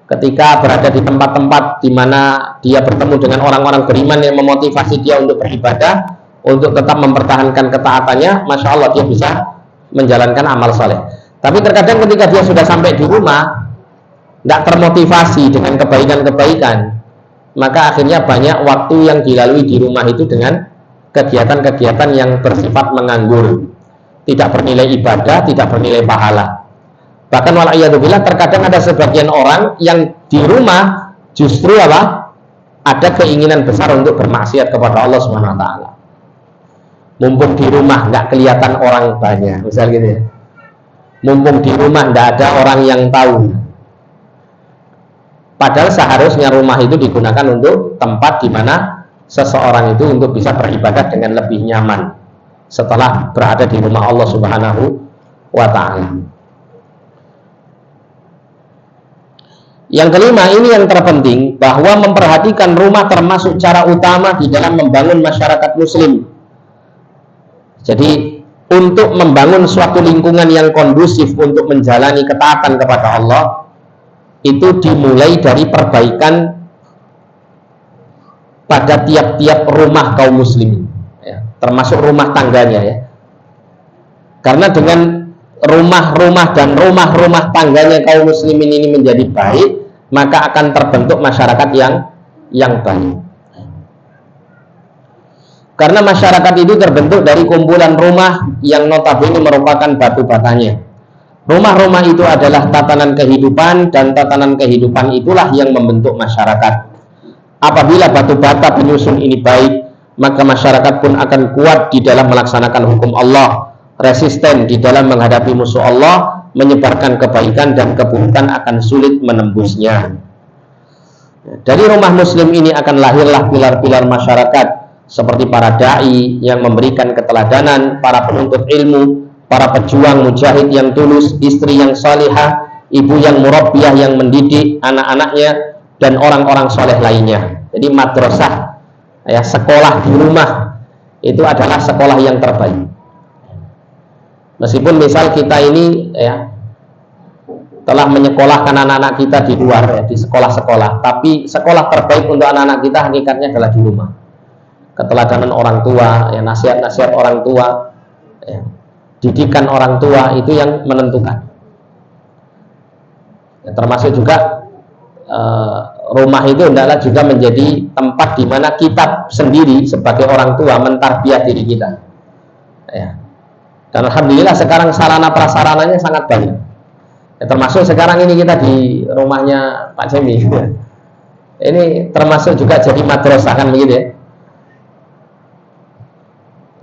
ketika berada di tempat-tempat di mana dia bertemu dengan orang-orang beriman yang memotivasi dia untuk beribadah, untuk tetap mempertahankan ketaatannya, masya Allah dia bisa menjalankan amal saleh. Tapi terkadang ketika dia sudah sampai di rumah, tidak termotivasi dengan kebaikan-kebaikan, maka akhirnya banyak waktu yang dilalui di rumah itu dengan kegiatan-kegiatan yang bersifat menganggur, tidak bernilai ibadah, tidak bernilai pahala. Bahkan wala'iyadzubillah, terkadang ada sebagian orang yang di rumah justru ada keinginan besar untuk bermaksiat kepada Allah Subhanahu wa taala. Mumpung di rumah nggak kelihatan orang banyak, misal gitu ya. Mumpung di rumah nggak ada orang yang tahu. Padahal seharusnya rumah itu digunakan untuk tempat di mana seseorang itu untuk bisa beribadah dengan lebih nyaman setelah berada di rumah Allah Subhanahu wa ta'ala. Yang kelima, ini yang terpenting, bahwa memperhatikan rumah termasuk cara utama di dalam membangun masyarakat muslim. Jadi untuk membangun suatu lingkungan yang kondusif untuk menjalani ketaatan kepada Allah, itu dimulai dari perbaikan pada tiap-tiap rumah kaum muslimin, termasuk rumah tangganya ya. Karena dengan rumah-rumah dan rumah-rumah tangganya kaum muslimin ini menjadi baik, maka akan terbentuk masyarakat yang baik. Karena masyarakat itu terbentuk dari kumpulan rumah yang notabene merupakan batu batanya. Rumah-rumah itu adalah tatanan kehidupan, dan tatanan kehidupan itulah yang membentuk masyarakat. Apabila batu bata penyusun ini baik, maka masyarakat pun akan kuat di dalam melaksanakan hukum Allah, resisten di dalam menghadapi musuh Allah, menyebarkan kebaikan, dan keburukan akan sulit menembusnya. Dari rumah muslim ini akan lahirlah pilar-pilar masyarakat, seperti para da'i yang memberikan keteladanan, para penuntut ilmu, para pejuang mujahid yang tulus, istri yang salihah, ibu yang murabbiyah yang mendidik anak-anaknya, dan orang-orang soleh lainnya. Jadi madrasah, sekolah di rumah itu adalah sekolah yang terbaik. Meskipun misal kita ini telah menyekolahkan anak-anak kita di luar, di sekolah-sekolah, tapi sekolah terbaik untuk anak-anak kita hakikatnya adalah di rumah. Keteladanan orang tua, nasihat-nasihat orang tua, didikan orang tua itu yang menentukan. Termasuk juga rumah itu hendaklah juga menjadi tempat di mana kita sendiri sebagai orang tua mentarbiyah diri kita. Dan alhamdulillah sekarang sarana prasarananya sangat banyak. Termasuk sekarang ini kita di rumahnya Pak Cemi. Ini termasuk juga jadi madrasah kan begitu ya.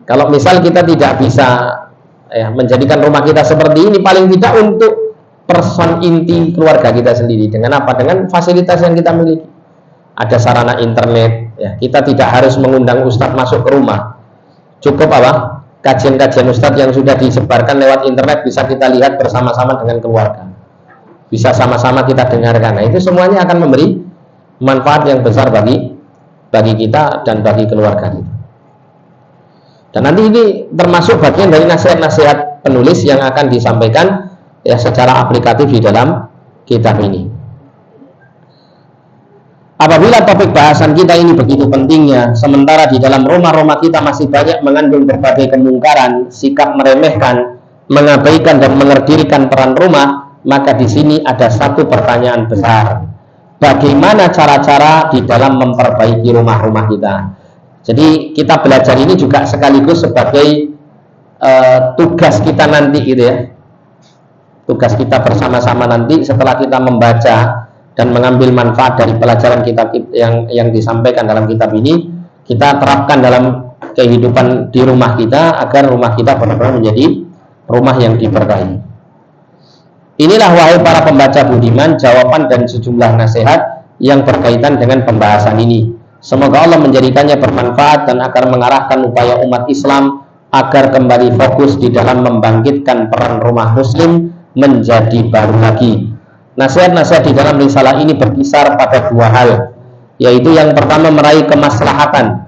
Kalau misal kita tidak bisa menjadikan rumah kita seperti ini, paling tidak untuk person inti keluarga kita sendiri. Dengan apa? Dengan fasilitas yang kita miliki. Ada sarana internet, kita tidak harus mengundang ustadz masuk ke rumah. Cukup kajian-kajian ustadz yang sudah disebarkan lewat internet bisa kita lihat bersama-sama dengan keluarga. Bisa sama-sama kita dengarkan. Nah, itu semuanya akan memberi manfaat yang besar bagi kita dan bagi keluarga kita. Dan nanti ini termasuk bagian dari nasihat-nasihat penulis yang akan disampaikan secara aplikatif di dalam kitab ini. Apabila topik bahasan kita ini begitu pentingnya, sementara di dalam rumah-rumah kita masih banyak mengandung berbagai kemungkaran, sikap meremehkan, mengabaikan dan mengerdilkan peran rumah, maka di sini ada satu pertanyaan besar. Bagaimana cara-cara di dalam memperbaiki rumah-rumah kita? Jadi kita belajar ini juga sekaligus sebagai tugas kita nanti gitu ya. Tugas kita bersama-sama nanti setelah kita membaca dan mengambil manfaat dari pelajaran kitab yang disampaikan dalam kitab ini, kita terapkan dalam kehidupan di rumah kita agar rumah kita benar-benar menjadi rumah yang diberkahi. Inilah wahai para pembaca budiman, jawaban dan sejumlah nasihat yang berkaitan dengan pembahasan ini. Semoga Allah menjadikannya bermanfaat dan akan mengarahkan upaya umat Islam agar kembali fokus di dalam membangkitkan peran rumah muslim menjadi baru lagi. Nasihat-nasihat di dalam risalah ini berkisar pada dua hal, yaitu yang pertama meraih kemaslahatan,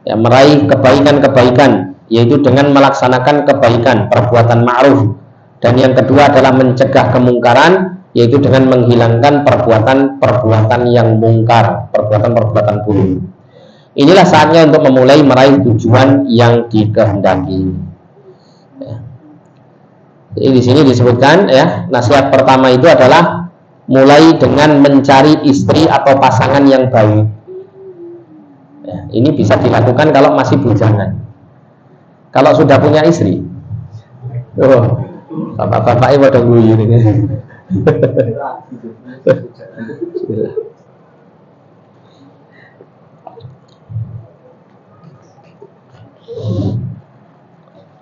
ya, meraih kebaikan-kebaikan, yaitu dengan melaksanakan kebaikan, perbuatan ma'ruf, dan yang kedua adalah mencegah kemungkaran, yaitu dengan menghilangkan perbuatan-perbuatan yang mungkar, perbuatan-perbuatan buruk. Inilah saatnya untuk memulai meraih tujuan yang dikehendaki. Ya. Jadi di sini disebutkan ya, nasihat pertama itu adalah mulai dengan mencari istri atau pasangan yang baik. Ya, ini bisa dilakukan kalau masih bujangan. Kalau sudah punya istri, bapak-bapaknya pada guyu ini.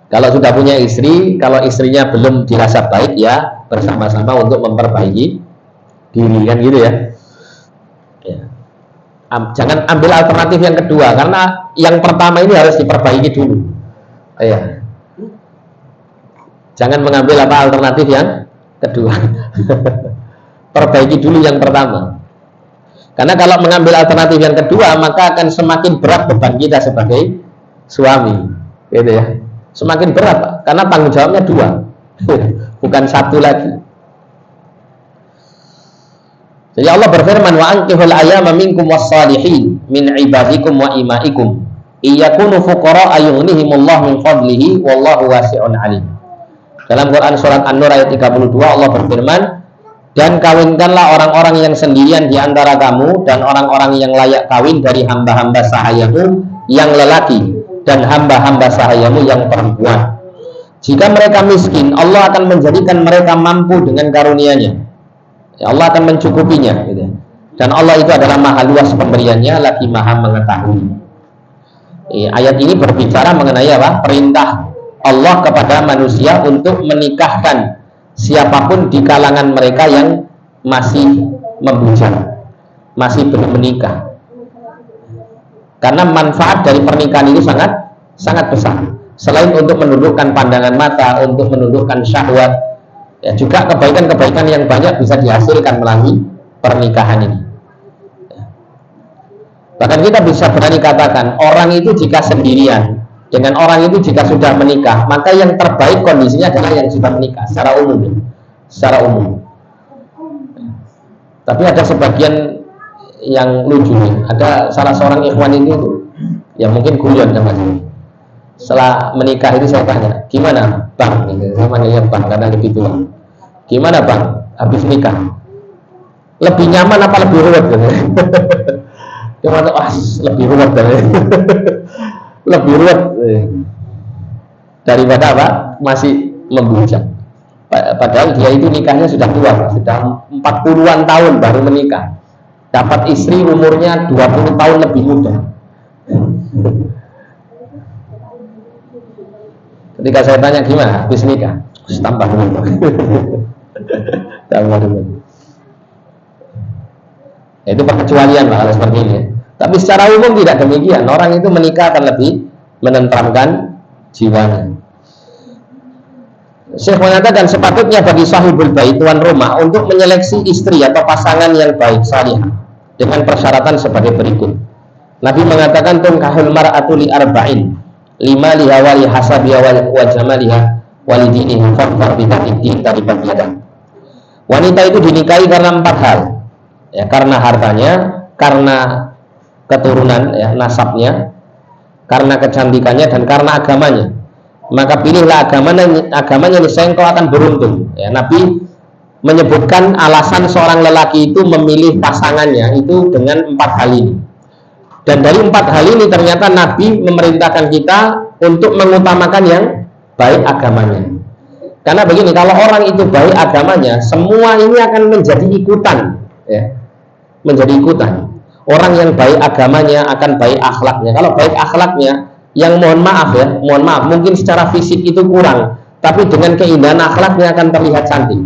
Kalau sudah punya istri, kalau istrinya belum dirasa baik, ya bersama-sama untuk memperbaiki diri, kan gitu ya. Jangan ambil alternatif yang kedua, karena yang pertama ini harus diperbaiki dulu. Ya. Jangan mengambil alternatif yang kedua. Perbaiki dulu yang pertama. Karena kalau mengambil alternatif yang kedua, maka akan semakin berat beban kita sebagai suami, gitu ya. Semakin berat, Pak, karena tanggung jawabnya dua, bukan satu lagi. Jadi Allah berfirman, wa ankihul ayyama minkum was-salihin min ibadikum wa imaikum iyakunu fuqara ayughnihimullah min fadlihi wallahu wasi'un alim. Dalam Quran surat An-Nur ayat 32 Allah berfirman, dan kawinkanlah orang-orang yang sendirian di antara kamu dan orang-orang yang layak kawin dari hamba-hamba sahayamu yang lelaki dan hamba-hamba sahayamu yang perempuan. Jika mereka miskin, Allah akan menjadikan mereka mampu dengan karunia-Nya. Ya, Allah akan mencukupinya, gitu. Dan Allah itu adalah maha luas pemberiannya, lagi maha mengetahui. Ayat ini berbicara mengenai apa? Perintah Allah kepada manusia untuk menikahkan siapapun di kalangan mereka yang masih membujang, masih belum menikah. Karena manfaat dari pernikahan ini sangat besar. Selain untuk menundukkan pandangan mata, untuk menundukkan syahwat, ya juga kebaikan-kebaikan yang banyak bisa dihasilkan melalui pernikahan ini. Bahkan kita bisa berani katakan, orang itu jika sendirian dengan orang itu jika sudah menikah, maka yang terbaik kondisinya adalah yang sudah menikah secara umum. Secara umum. Tapi ada sebagian yang lucu nih. Ada salah seorang ikhwan itu ya mungkin guyon sama saya. Setelah menikah itu saya tanya, gimana bang? Saya manggilnya bang karena lebih tua. Gimana bang? Habis nikah lebih nyaman apa lebih ruwet? Gimana? Lebih ruwet. Lebih ruwet daripada apa? Masih membujang. Padahal dia itu nikahnya sudah tua, sudah 40-an tahun baru menikah. Dapat istri umurnya 20 tahun lebih muda. Ketika saya tanya gimana habis nikah, tambah muda. Tambah muda. Itu perkecualian lah seperti ini. Tapi secara umum tidak demikian. Orang itu menikah akan lebih menenteramkan jiwanya. Syekh mengatakan sepatutnya bagi sahibul bait, tuan rumah, untuk menyeleksi istri atau pasangan yang baik salihah dengan persyaratan sebagai berikut. Nabi mengatakan tunkahul mar'atu li arba'in, lima liha wa li hasabiha wa jamaliha wa li diniha farfar bi ta'idin taribat yadan. Wanita itu dinikahi karena 4 hal. Ya, karena hartanya, karena keturunan, ya, nasabnya, karena kecantikannya, dan karena agamanya. maka pilihlah agamanya niscaya engkau akan beruntung. Ya, Nabi menyebutkan alasan seorang lelaki itu memilih pasangannya itu dengan 4 hal ini. Dan dari 4 hal ini ternyata Nabi memerintahkan kita untuk mengutamakan yang baik agamanya. Karena begini, kalau orang itu baik agamanya, semua ini akan menjadi ikutan, ya. Menjadi ikutan. Orang yang baik agamanya akan baik akhlaknya. Kalau baik akhlaknya, yang mohon maaf, mungkin secara fisik itu kurang, tapi dengan keindahan akhlaknya akan terlihat cantik.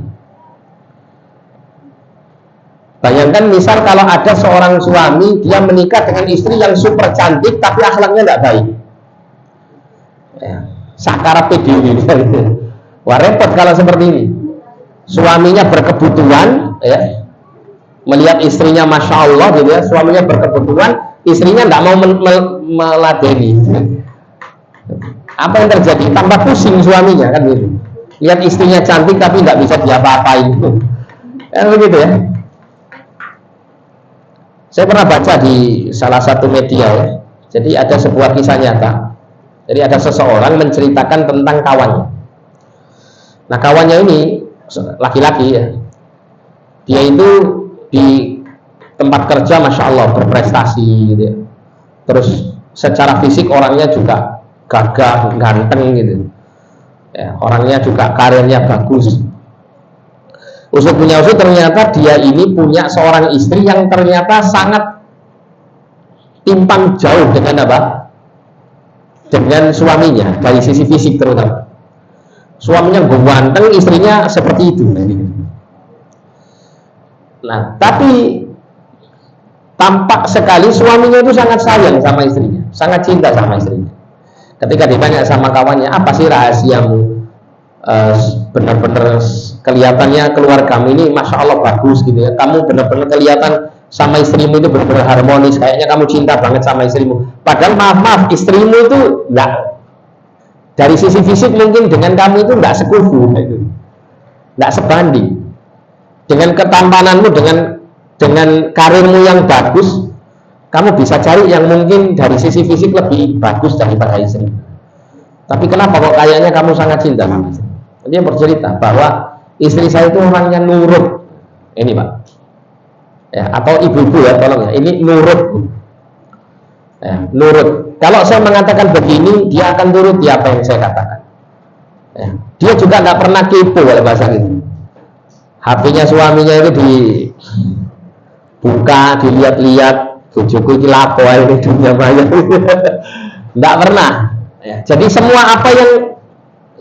Bayangkan misal kalau ada seorang suami, dia menikah dengan istri yang super cantik tapi akhlaknya tidak baik, ya, sakara PDW. Wah, repot kalau seperti ini. Suaminya berkebutuhan, ya, melihat istrinya masya Allah gitu ya, suaminya berkebutuhan, istrinya tidak mau meladeni. Apa yang terjadi? Tambah pusing suaminya kan gitu. Lihat istrinya cantik tapi tidak bisa diapa-apain. Kan begitu ya. Saya pernah baca di salah satu media ya. Jadi ada sebuah kisah nyata. Jadi ada seseorang menceritakan tentang kawannya. Nah, kawannya ini laki-laki ya. Dia itu di tempat kerja masya Allah berprestasi gitu ya. Terus secara fisik orangnya juga gagah, ganteng gitu ya, orangnya juga karirnya bagus. Usut punya usut ternyata dia ini punya seorang istri yang ternyata sangat timpang jauh dengan apa? Dengan suaminya dari sisi fisik terutama. Suaminya ganteng, istrinya seperti itu. Nah, tapi tampak sekali suaminya itu sangat sayang sama istrinya, sangat cinta sama istrinya. Ketika ditanya sama kawannya, apa sih rahasiamu? Benar-benar kelihatannya keluargamu ini masya Allah bagus gitu ya. Kamu benar-benar kelihatan sama istrimu itu benar-benar harmonis. Kayaknya kamu cinta banget sama istrimu. Padahal maaf istrimu itu enggak, dari sisi fisik mungkin dengan kamu itu enggak sekufu, enggak sebanding. Dengan ketampananmu, dengan karirmu yang bagus, kamu bisa cari yang mungkin dari sisi fisik lebih bagus daripada istri. Tapi kenapa kok kayaknya kamu sangat cinta sama istri? Dia bercerita bahwa istri saya itu orangnya nurut. Ini Pak, ya, atau ibu-ibu ya, tolong ya, ini nurut, ya, nurut. Kalau saya mengatakan begini, dia akan turut di apa yang saya katakan. Ya, dia juga nggak pernah kepo kalau bahasa ini. HP-nya suaminya itu dibuka, dilihat-lihat, bujuku ini lapo ini dunia maya. Nggak pernah. Ya, jadi semua apa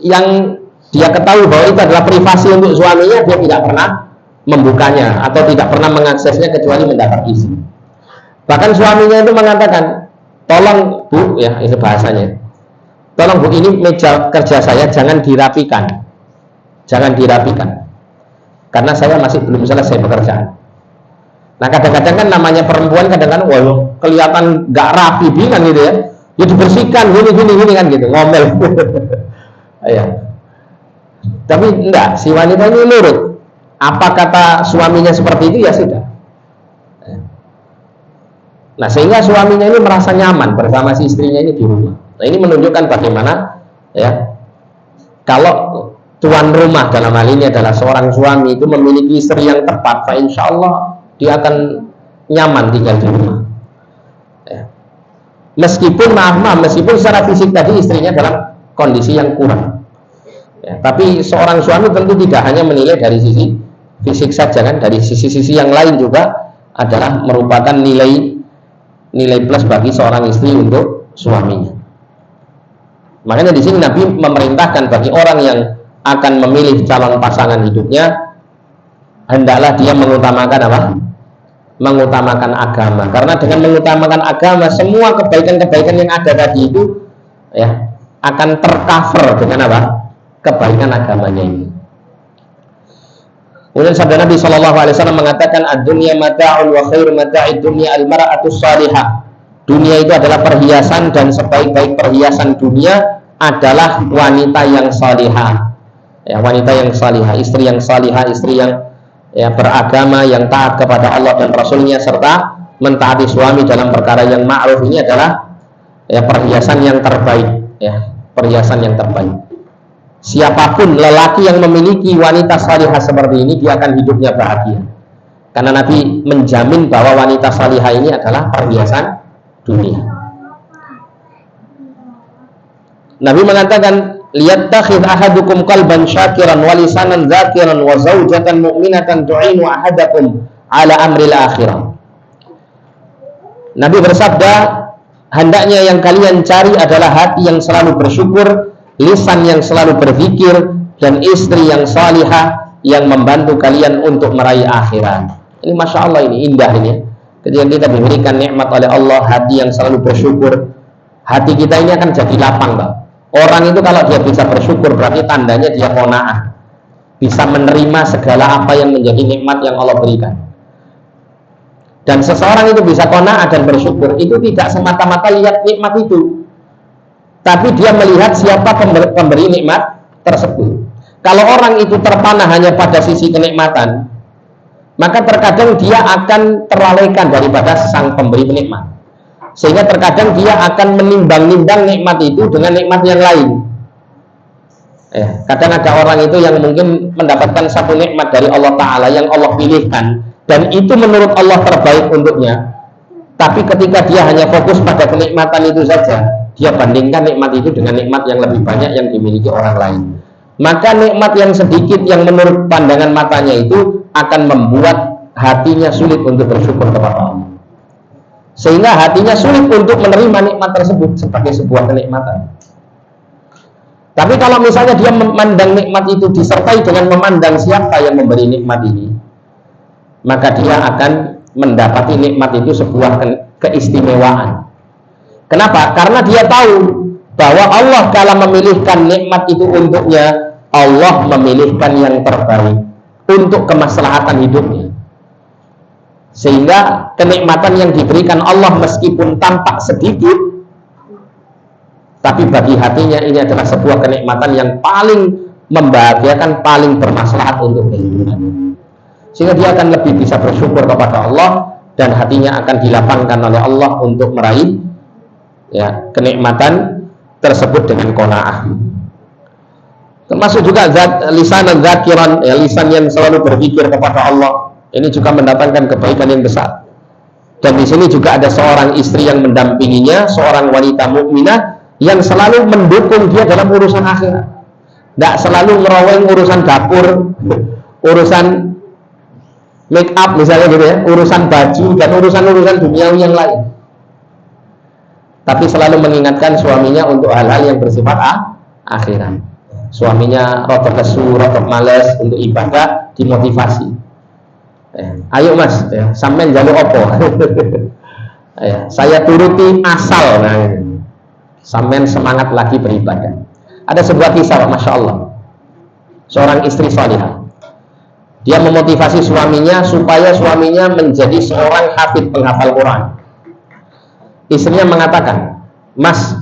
yang dia ketahui bahwa itu adalah privasi untuk suaminya, dia tidak pernah membukanya atau tidak pernah mengaksesnya kecuali mendapat izin. Bahkan suaminya itu mengatakan, tolong Bu, ya ini bahasanya, tolong Bu, ini meja kerja saya jangan dirapikan, karena saya masih belum selesai pekerjaan. Nah, kadang-kadang kan namanya perempuan kadang-kadang wah kelihatan nggak rapi bingung gitu ya. Ya dibersihkan gini kan gitu, ngomel. Ya. Tapi enggak, si wanita ini nurut. Apa kata suaminya seperti itu ya sudah. Nah, sehingga suaminya ini merasa nyaman bersama si istrinya ini di rumah. Nah, ini menunjukkan bagaimana ya kalau tuan rumah dalam hal ini adalah seorang suami itu memiliki istri yang tepat, insya Allah dia akan nyaman tinggal di rumah. Ya. Meskipun meskipun secara fisik tadi istrinya dalam kondisi yang kurang. Ya, tapi seorang suami tentu tidak hanya menilai dari sisi fisik saja kan, dari sisi-sisi yang lain juga adalah merupakan nilai plus bagi seorang istri untuk suaminya. Makanya di sini Nabi memerintahkan bagi orang yang akan memilih calon pasangan hidupnya, hendaklah dia mengutamakan apa? Mengutamakan agama. Karena dengan mengutamakan agama, semua kebaikan-kebaikan yang ada tadi itu ya akan tercover dengan apa? Kebaikan agamanya ini. Kemudian sabda Nabi SAW mengatakan, ad-dunya mata'un wa khairu mata'id dunya al-mar'atus salihah. Dunia itu adalah perhiasan dan sebaik-baik perhiasan dunia adalah wanita yang salihah. Ya, wanita yang salihah, istri yang salihah, istri yang ya beragama, yang taat kepada Allah dan Rasulnya serta mentaati suami dalam perkara yang ma'ruf, ini adalah ya perhiasan yang terbaik ya. perhiasan yang terbaik. Siapapun lelaki yang memiliki wanita salihah seperti ini, dia akan hidupnya bahagia. Karena Nabi menjamin bahwa wanita salihah ini adalah perhiasan dunia. Nabi mengatakan, liyattakhidh ahadukum qalban syakiran wa lisanan dzakiran wa zawjatan mu'minatan tu'inu ahadakum ala amril akhirah. Nabi bersabda, hendaknya yang kalian cari adalah hati yang selalu bersyukur, lisan yang selalu berfikir, dan istri yang salihah yang membantu kalian untuk meraih akhirat. Ini Masya Allah, ini indah ini. Ketika kita diberikan nikmat oleh Allah, hati yang selalu bersyukur, hati kita ini akan jadi lapang, Pak. Orang itu kalau dia bisa bersyukur, berarti tandanya dia qanaah, bisa menerima segala apa yang menjadi nikmat yang Allah berikan. Dan seseorang itu bisa qanaah dan bersyukur, itu tidak semata-mata lihat nikmat itu, tapi dia melihat siapa pemberi nikmat tersebut. Kalau orang itu terpana hanya pada sisi kenikmatan, maka terkadang dia akan terlalaikan daripada sang pemberi nikmat, sehingga terkadang dia akan menimbang-nimbang nikmat itu dengan nikmat yang lain. Kadang ada orang itu yang mungkin mendapatkan satu nikmat dari Allah Ta'ala yang Allah pilihkan, dan itu menurut Allah terbaik untuknya, tapi ketika dia hanya fokus pada kenikmatan itu saja, dia bandingkan nikmat itu dengan nikmat yang lebih banyak yang dimiliki orang lain, maka nikmat yang sedikit yang menurut pandangan matanya itu akan membuat hatinya sulit untuk bersyukur kepada Allah, sehingga hatinya sulit untuk menerima nikmat tersebut sebagai sebuah kenikmatan. Tapi kalau misalnya dia memandang nikmat itu disertai dengan memandang siapa yang memberi nikmat ini, maka dia akan mendapati nikmat itu sebuah keistimewaan. Kenapa? Karena dia tahu bahwa Allah kalau memilihkan nikmat itu untuknya, Allah memilihkan yang terbaik untuk kemaslahatan hidupnya. Sehingga kenikmatan yang diberikan Allah meskipun tampak sedikit, tapi bagi hatinya ini adalah sebuah kenikmatan yang paling membahagiakan, paling bermaslahat untuk kehidupan. Sehingga dia akan lebih bisa bersyukur kepada Allah, dan hatinya akan dilapangkan oleh Allah untuk meraih kenikmatan tersebut dengan qanaah. Termasuk juga lisan dan zakiran, lisan yang selalu berpikir kepada Allah. Ini juga mendatangkan kebaikan yang besar. Dan di sini juga ada seorang istri yang mendampinginya, seorang wanita mukminah yang selalu mendukung dia dalam urusan akhirat. Tidak selalu ngeroweng urusan dapur, urusan make up misalnya gitu ya, urusan baju dan urusan-urusan duniawi yang lain. Tapi selalu mengingatkan suaminya untuk hal-hal yang bersifat akhirat. Suaminya rotok lesu, rotok males untuk ibadah, dimotivasi. Ayo mas, sampean jaluk opo. Saya turuti asal. Sampean semangat lagi beribadah. Ada sebuah kisah, Masya Allah, seorang istri salihah. Dia memotivasi suaminya supaya suaminya menjadi seorang hafid penghafal Quran. Istrinya mengatakan, mas,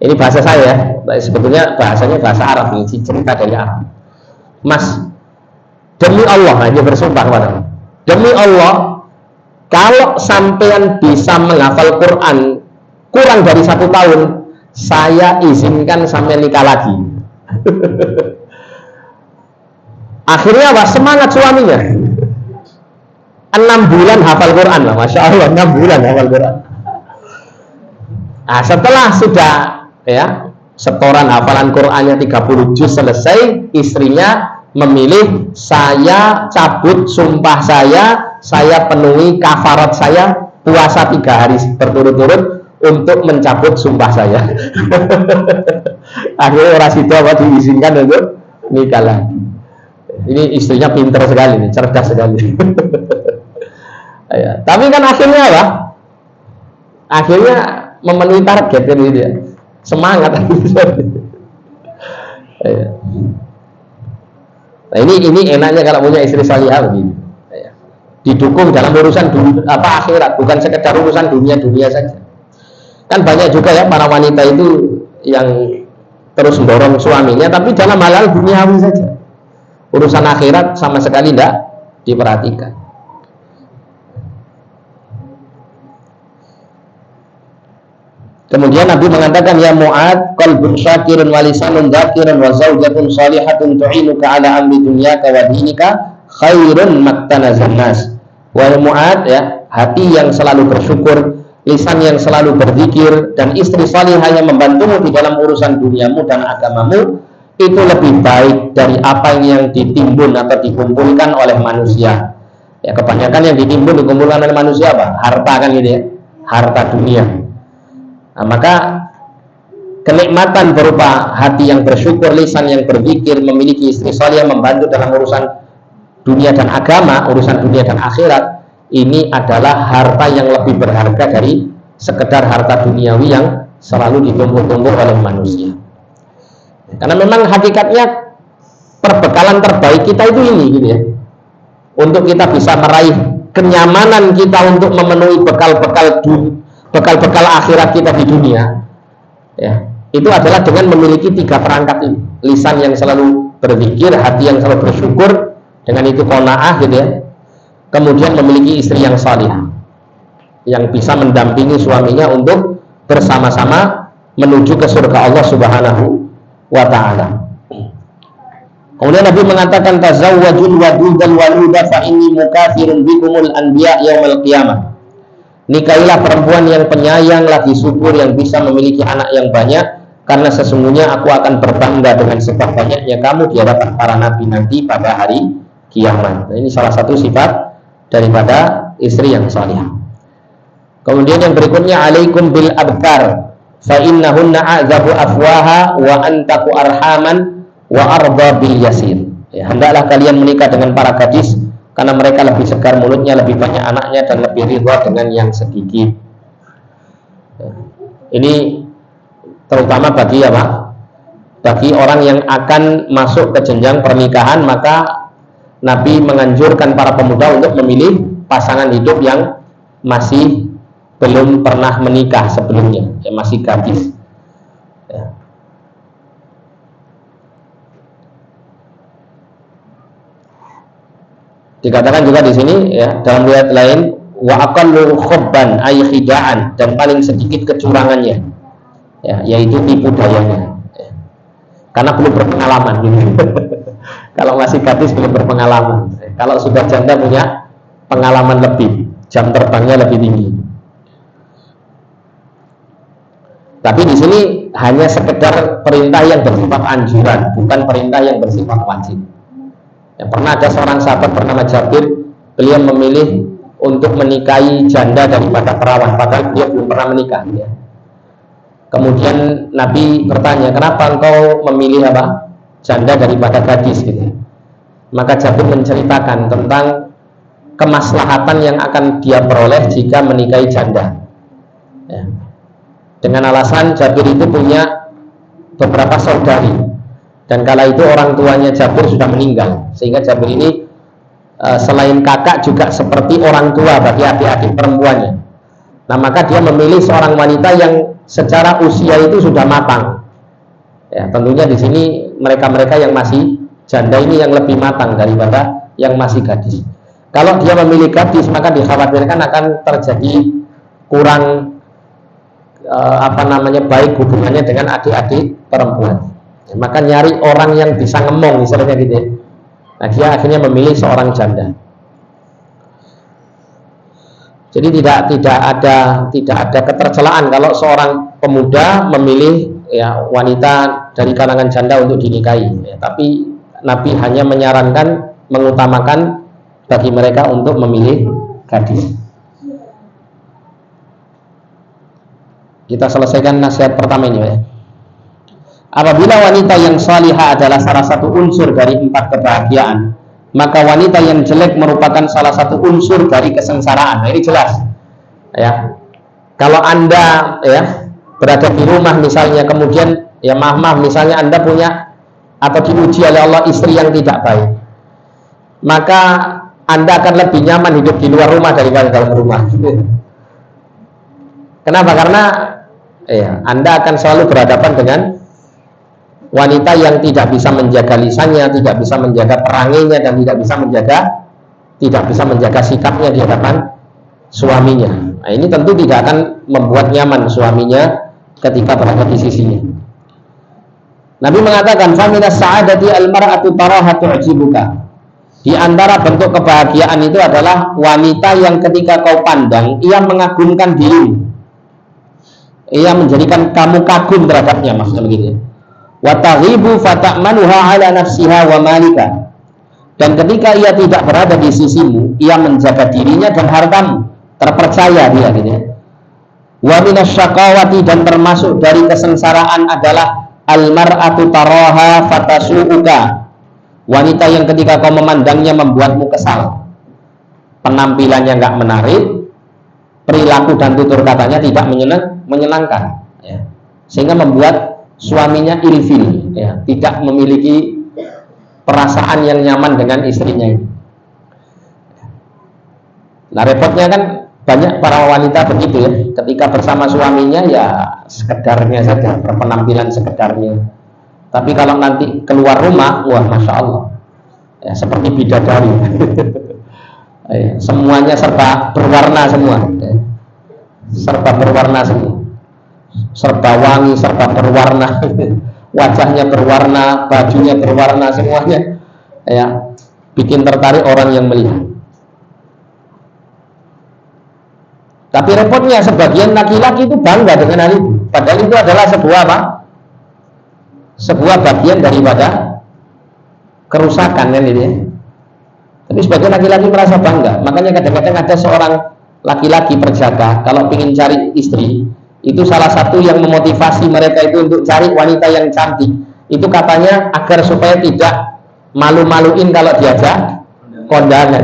ini bahasa saya, sebetulnya bahasanya bahasa Arab, ini cerita dari Arab. Mas, demi Allah, dia bersumpah kepadamu, demi Allah, kalau sampean bisa menghafal Quran kurang dari 1 tahun, saya izinkan sampai nikah lagi. Akhirnya apa? Semangat suaminya. 6 bulan hafal Quran lah, Masya Allah, 6 bulan hafal Quran. Nah, setelah sudah setoran hafalan Qurannya 30 juz selesai, istrinya memilih, saya cabut sumpah saya penuhi kafarat saya, puasa 3 hari berturut-turut untuk mencabut sumpah saya. Akhirnya orang situ diizinkan untuk nikah lagi. Ini istrinya pintar sekali nih, cerdas sekali. Tapi kan akhirnya apa? Akhirnya memenuhi target kan gitu ya. Semangat. Nah, ini enaknya kalau punya istri salihah begini. Didukung dalam urusan akhirat, bukan sekedar urusan dunia saja. Kan banyak juga ya para wanita itu yang terus mendorong suaminya, tapi dalam hal-hal duniawi saja. Urusan akhirat sama sekali tidak diperhatikan. Kemudian Nabi mengatakan, ya Mu'ad, qalbun syakirun wa lisanun dzakirun wa zaujatun shalihatun tu'inuka ala amri dunyaka wa dinika khairun maktanazan nas. Wahai Mu'ad, ya, hati yang selalu bersyukur, lisan yang selalu berzikir, dan istri salihah yang membantumu di dalam urusan duniamu dan agamamu, itu lebih baik dari apa yang ditimbun atau dikumpulkan oleh manusia. Ya, kebanyakan yang ditimbun dikumpulkan oleh manusia apa? Harta kan gitu ya, harta dunia. Nah, maka kenikmatan berupa hati yang bersyukur, lisan yang berzikir, memiliki istri salihah yang membantu dalam urusan dunia dan agama, urusan dunia dan akhirat, ini adalah harta yang lebih berharga dari sekedar harta duniawi yang selalu ditumpuk-tumpuk oleh manusia. Karena memang hakikatnya perbekalan terbaik kita itu ini gitu ya. Untuk kita bisa meraih kenyamanan kita untuk memenuhi bekal-bekal akhirat kita di dunia, ya, itu adalah dengan memiliki 3 perangkat ini. Lisan yang selalu berzikir, hati yang selalu bersyukur, dengan itu qanaah gitu ya. Kemudian memiliki istri yang salihah yang bisa mendampingi suaminya untuk bersama-sama menuju ke surga Allah Subhanahu wa ta'ala. Kemudian Nabi mengatakan, tazawwajul wadudal waluda fa inni mukafirun bikumul anbiya yaumil qiyamah. Nikahilah perempuan yang penyayang lagi subur, yang bisa memiliki anak yang banyak, karena sesungguhnya aku akan berbangga dengan sebab banyaknya kamu di hadapan para nabi nanti pada hari kiamat. Nah, ini salah satu sifat daripada istri yang salihah. Kemudian yang berikutnya, alaikum bil abkar fa innahunna a'zabu afwaha wa antaku arhaman wa arda bil yasir. Ya, hendaklah kalian menikah dengan para gadis, karena mereka lebih segar mulutnya, lebih banyak anaknya, dan lebih ridha dengan yang sedikit. Ini terutama bagi apa? Bagi orang yang akan masuk ke jenjang pernikahan, maka Nabi menganjurkan para pemuda untuk memilih pasangan hidup yang masih belum pernah menikah sebelumnya, yang masih gadis. Ya. Dikatakan juga di sini ya, dalam riwayat lain, wa aqallu khubban ay khida'an, dan paling sedikit kecurangannya, ya, yaitu tipu dayanya, ya. Karena belum berpengalaman gitu. Kalau masih gadis belum berpengalaman. Kalau sudah janda punya pengalaman lebih, jam terbangnya lebih tinggi. Tapi di sini hanya sekedar perintah yang bersifat anjuran, bukan perintah yang bersifat wajib. Ya, pernah ada seorang sahabat bernama Jabir, beliau memilih untuk menikahi janda daripada perawan, padahal dia belum pernah menikah. Ya. Kemudian Nabi bertanya, kenapa engkau memilih apa? Janda daripada gadis gitu. Maka Jabir menceritakan tentang kemaslahatan yang akan dia peroleh jika menikahi janda. Ya. Dengan alasan Jabir itu punya beberapa saudari, dan kala itu orang tuanya Jabir sudah meninggal, sehingga Jabir ini selain kakak juga seperti orang tua bagi adik-adik perempuannya. Nah, maka dia memilih seorang wanita yang secara usia itu sudah matang. Ya, tentunya di sini mereka-mereka yang masih janda ini yang lebih matang daripada yang masih gadis. Kalau dia memilih gadis, maka dikhawatirkan akan terjadi kurang baik hubungannya dengan adik-adik perempuan. Ya, maka nyari orang yang bisa ngemong, misalnya gitu. Nah, dia akhirnya memilih seorang janda. Jadi tidak ada ketercelaan kalau seorang pemuda memilih ya wanita dari kalangan janda untuk dinikahi. Ya, tapi Nabi hanya menyarankan, mengutamakan bagi mereka untuk memilih gadis. Kita selesaikan nasihat pertama ini ya. Apabila wanita yang salihah adalah salah satu unsur dari 4 kebahagiaan, maka wanita yang jelek merupakan salah satu unsur dari kesengsaraan. Nah, ini jelas. Ya. Kalau Anda ya berada di rumah misalnya, kemudian ya maaf misalnya Anda punya atau diuji oleh Allah istri yang tidak baik, maka Anda akan lebih nyaman hidup di luar rumah daripada dalam rumah. Kenapa? Karena ya, Anda akan selalu berhadapan dengan wanita yang tidak bisa menjaga lisannya, tidak bisa menjaga peranginya, dan tidak bisa menjaga sikapnya di hadapan suaminya. Nah, ini tentu tidak akan membuat nyaman suaminya ketika berada di sisinya. Nabi mengatakan, "Faminas sa'adati al-mar'atu taraha tu'jibuka." Di antara bentuk kebahagiaan itu adalah wanita yang ketika kau pandang, ia mengagumkan dirimu. Ia menjadikan kamu kagum terhadapnya, maksudnya begitu. Wa taghibu fata'manuha 'ala nafsiha wa malika. Dan ketika ia tidak berada di sisimu, ia menjaga dirinya dan hartamu, terpercaya dia gitu ya. Wa minasyaqawati, dan termasuk dari kesengsaraan adalah al-mar'atu taraha fatasu'uka. Wanita yang ketika kau memandangnya membuatmu kesal. Penampilannya enggak menarik, perilaku dan tutur katanya tidak menyenangkan ya. Sehingga membuat suaminya ilfil ya, tidak memiliki perasaan yang nyaman dengan istrinya ini. Nah, repotnya kan banyak para wanita begitu ya, ketika bersama suaminya ya sekedarnya saja, berpenampilan sekedarnya. Tapi kalau nanti keluar rumah, wah masya Allah ya, seperti bidadari. Ya, semuanya serba berwarna semua ya. Serba berwarna semua, serba wangi, serba berwarna. Wajahnya berwarna, bajunya berwarna, semuanya ya bikin tertarik orang yang melihat. Tapi repotnya sebagian laki-laki itu bangga dengan hal itu, padahal itu adalah sebuah apa? Sebuah bagian daripada kerusakan kan ini ya. Tapi sebagian laki-laki merasa bangga. Makanya kadang-kadang ada seorang laki-laki perjaka kalau ingin cari istri, itu salah satu yang memotivasi mereka itu untuk cari wanita yang cantik. Itu katanya agar supaya tidak malu-maluin kalau diajak kondangan.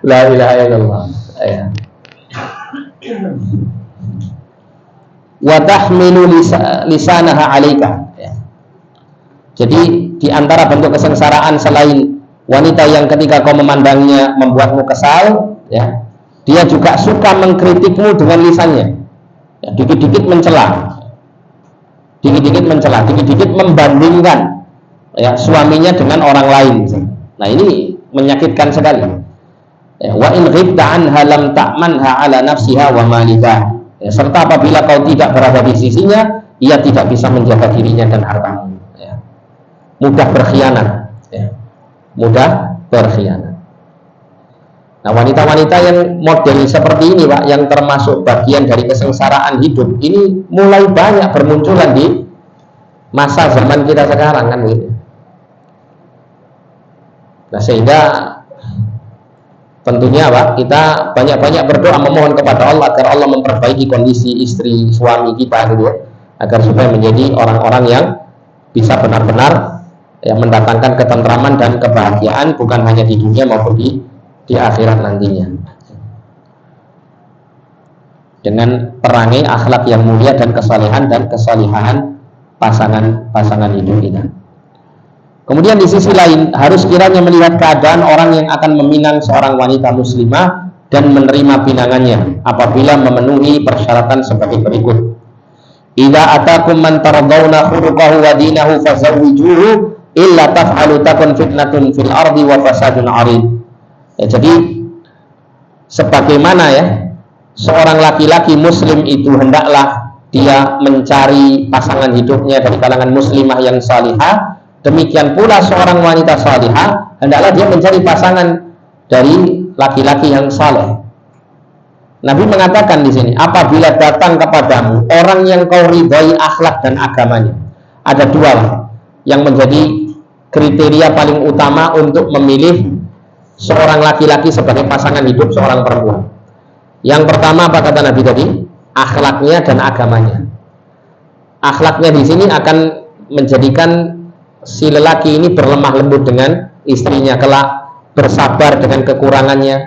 La ilaha illallah. Ya. Wa tahmilu lisanaha 'alaika. Ya. Jadi di antara bentuk kesengsaraan selain wanita yang ketika kau memandangnya membuatmu kesal, ya, dia juga suka mengkritikmu dengan lisannya. Ya, dikit-dikit mencela, dikit-dikit membandingkan ya suaminya dengan orang lain. Nah ini menyakitkan sekali. Ya, wa in ghibta anha lam ta'manha 'ala nafsiha wa malika. Ya, serta apabila kau tidak berada di sisinya, ia tidak bisa menjaga dirinya dan hartamu. Ya. Mudah berkhianat. Ya. Mudah berkhianat. Nah, wanita-wanita yang model seperti ini, Pak, yang termasuk bagian dari kesengsaraan hidup, ini mulai banyak bermunculan di masa zaman kita sekarang kan gitu. Nah, sehingga tentunya, Pak, kita banyak-banyak berdoa memohon kepada Allah agar Allah memperbaiki kondisi istri suami kita gitu ya, agar supaya menjadi orang-orang yang bisa benar-benar ya mendatangkan ketentraman dan kebahagiaan bukan hanya di dunia maupun di akhirat nantinya, dengan perangai akhlak yang mulia dan kesalehan dan kesalihan pasangan hidup kita. Kemudian di sisi lain harus kiranya melihat keadaan orang yang akan meminang seorang wanita muslimah dan menerima pinangannya apabila memenuhi persyaratan sebagai berikut. Idza atakum man tardawna khuluquhu wa dinahu fazawwijuhu illa taf'alu takun fitnatun fil ardi wa fasadun 'arid. Ya, jadi sebagaimana ya seorang laki-laki muslim itu hendaklah dia mencari pasangan hidupnya dari kalangan muslimah yang salihah, demikian pula seorang wanita salihah hendaklah dia mencari pasangan dari laki-laki yang saleh. Nabi mengatakan di sini, apabila datang kepadamu orang yang kau ridhai akhlak dan agamanya, ada dua yang menjadi kriteria paling utama untuk memilih seorang laki-laki sebagai pasangan hidup seorang perempuan. Yang pertama apa kata Nabi tadi? Akhlaknya dan agamanya. Akhlaknya di sini akan menjadikan si lelaki ini berlemah lembut dengan istrinya, kelak bersabar dengan kekurangannya,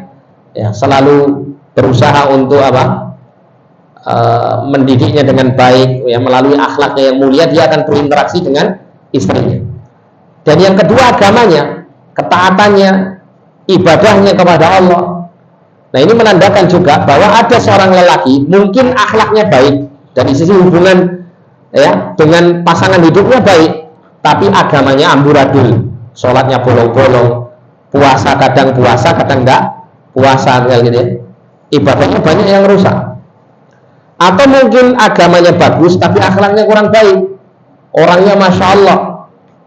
ya, selalu berusaha untuk mendidiknya dengan baik, ya, melalui akhlaknya yang mulia dia akan berinteraksi dengan istrinya. Dan yang kedua agamanya, ketaatannya, ibadahnya kepada Allah. Nah ini menandakan juga bahwa ada seorang lelaki mungkin akhlaknya baik dari sisi hubungan ya dengan pasangan hidupnya baik, tapi agamanya amburadul, sholatnya bolong-bolong, puasa kadang enggak puasa gitu ya. Ibadahnya banyak yang rusak. Atau mungkin agamanya bagus tapi akhlaknya kurang baik. Orangnya masya Allah,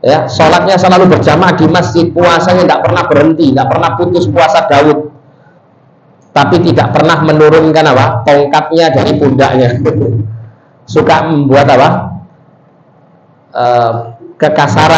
ya, sholatnya selalu berjamaah di masjid, puasanya tidak pernah berhenti, tidak pernah putus puasa Daud, tapi tidak pernah menurunkan apa tongkatnya dari pundaknya. Suka membuat apa kekasaran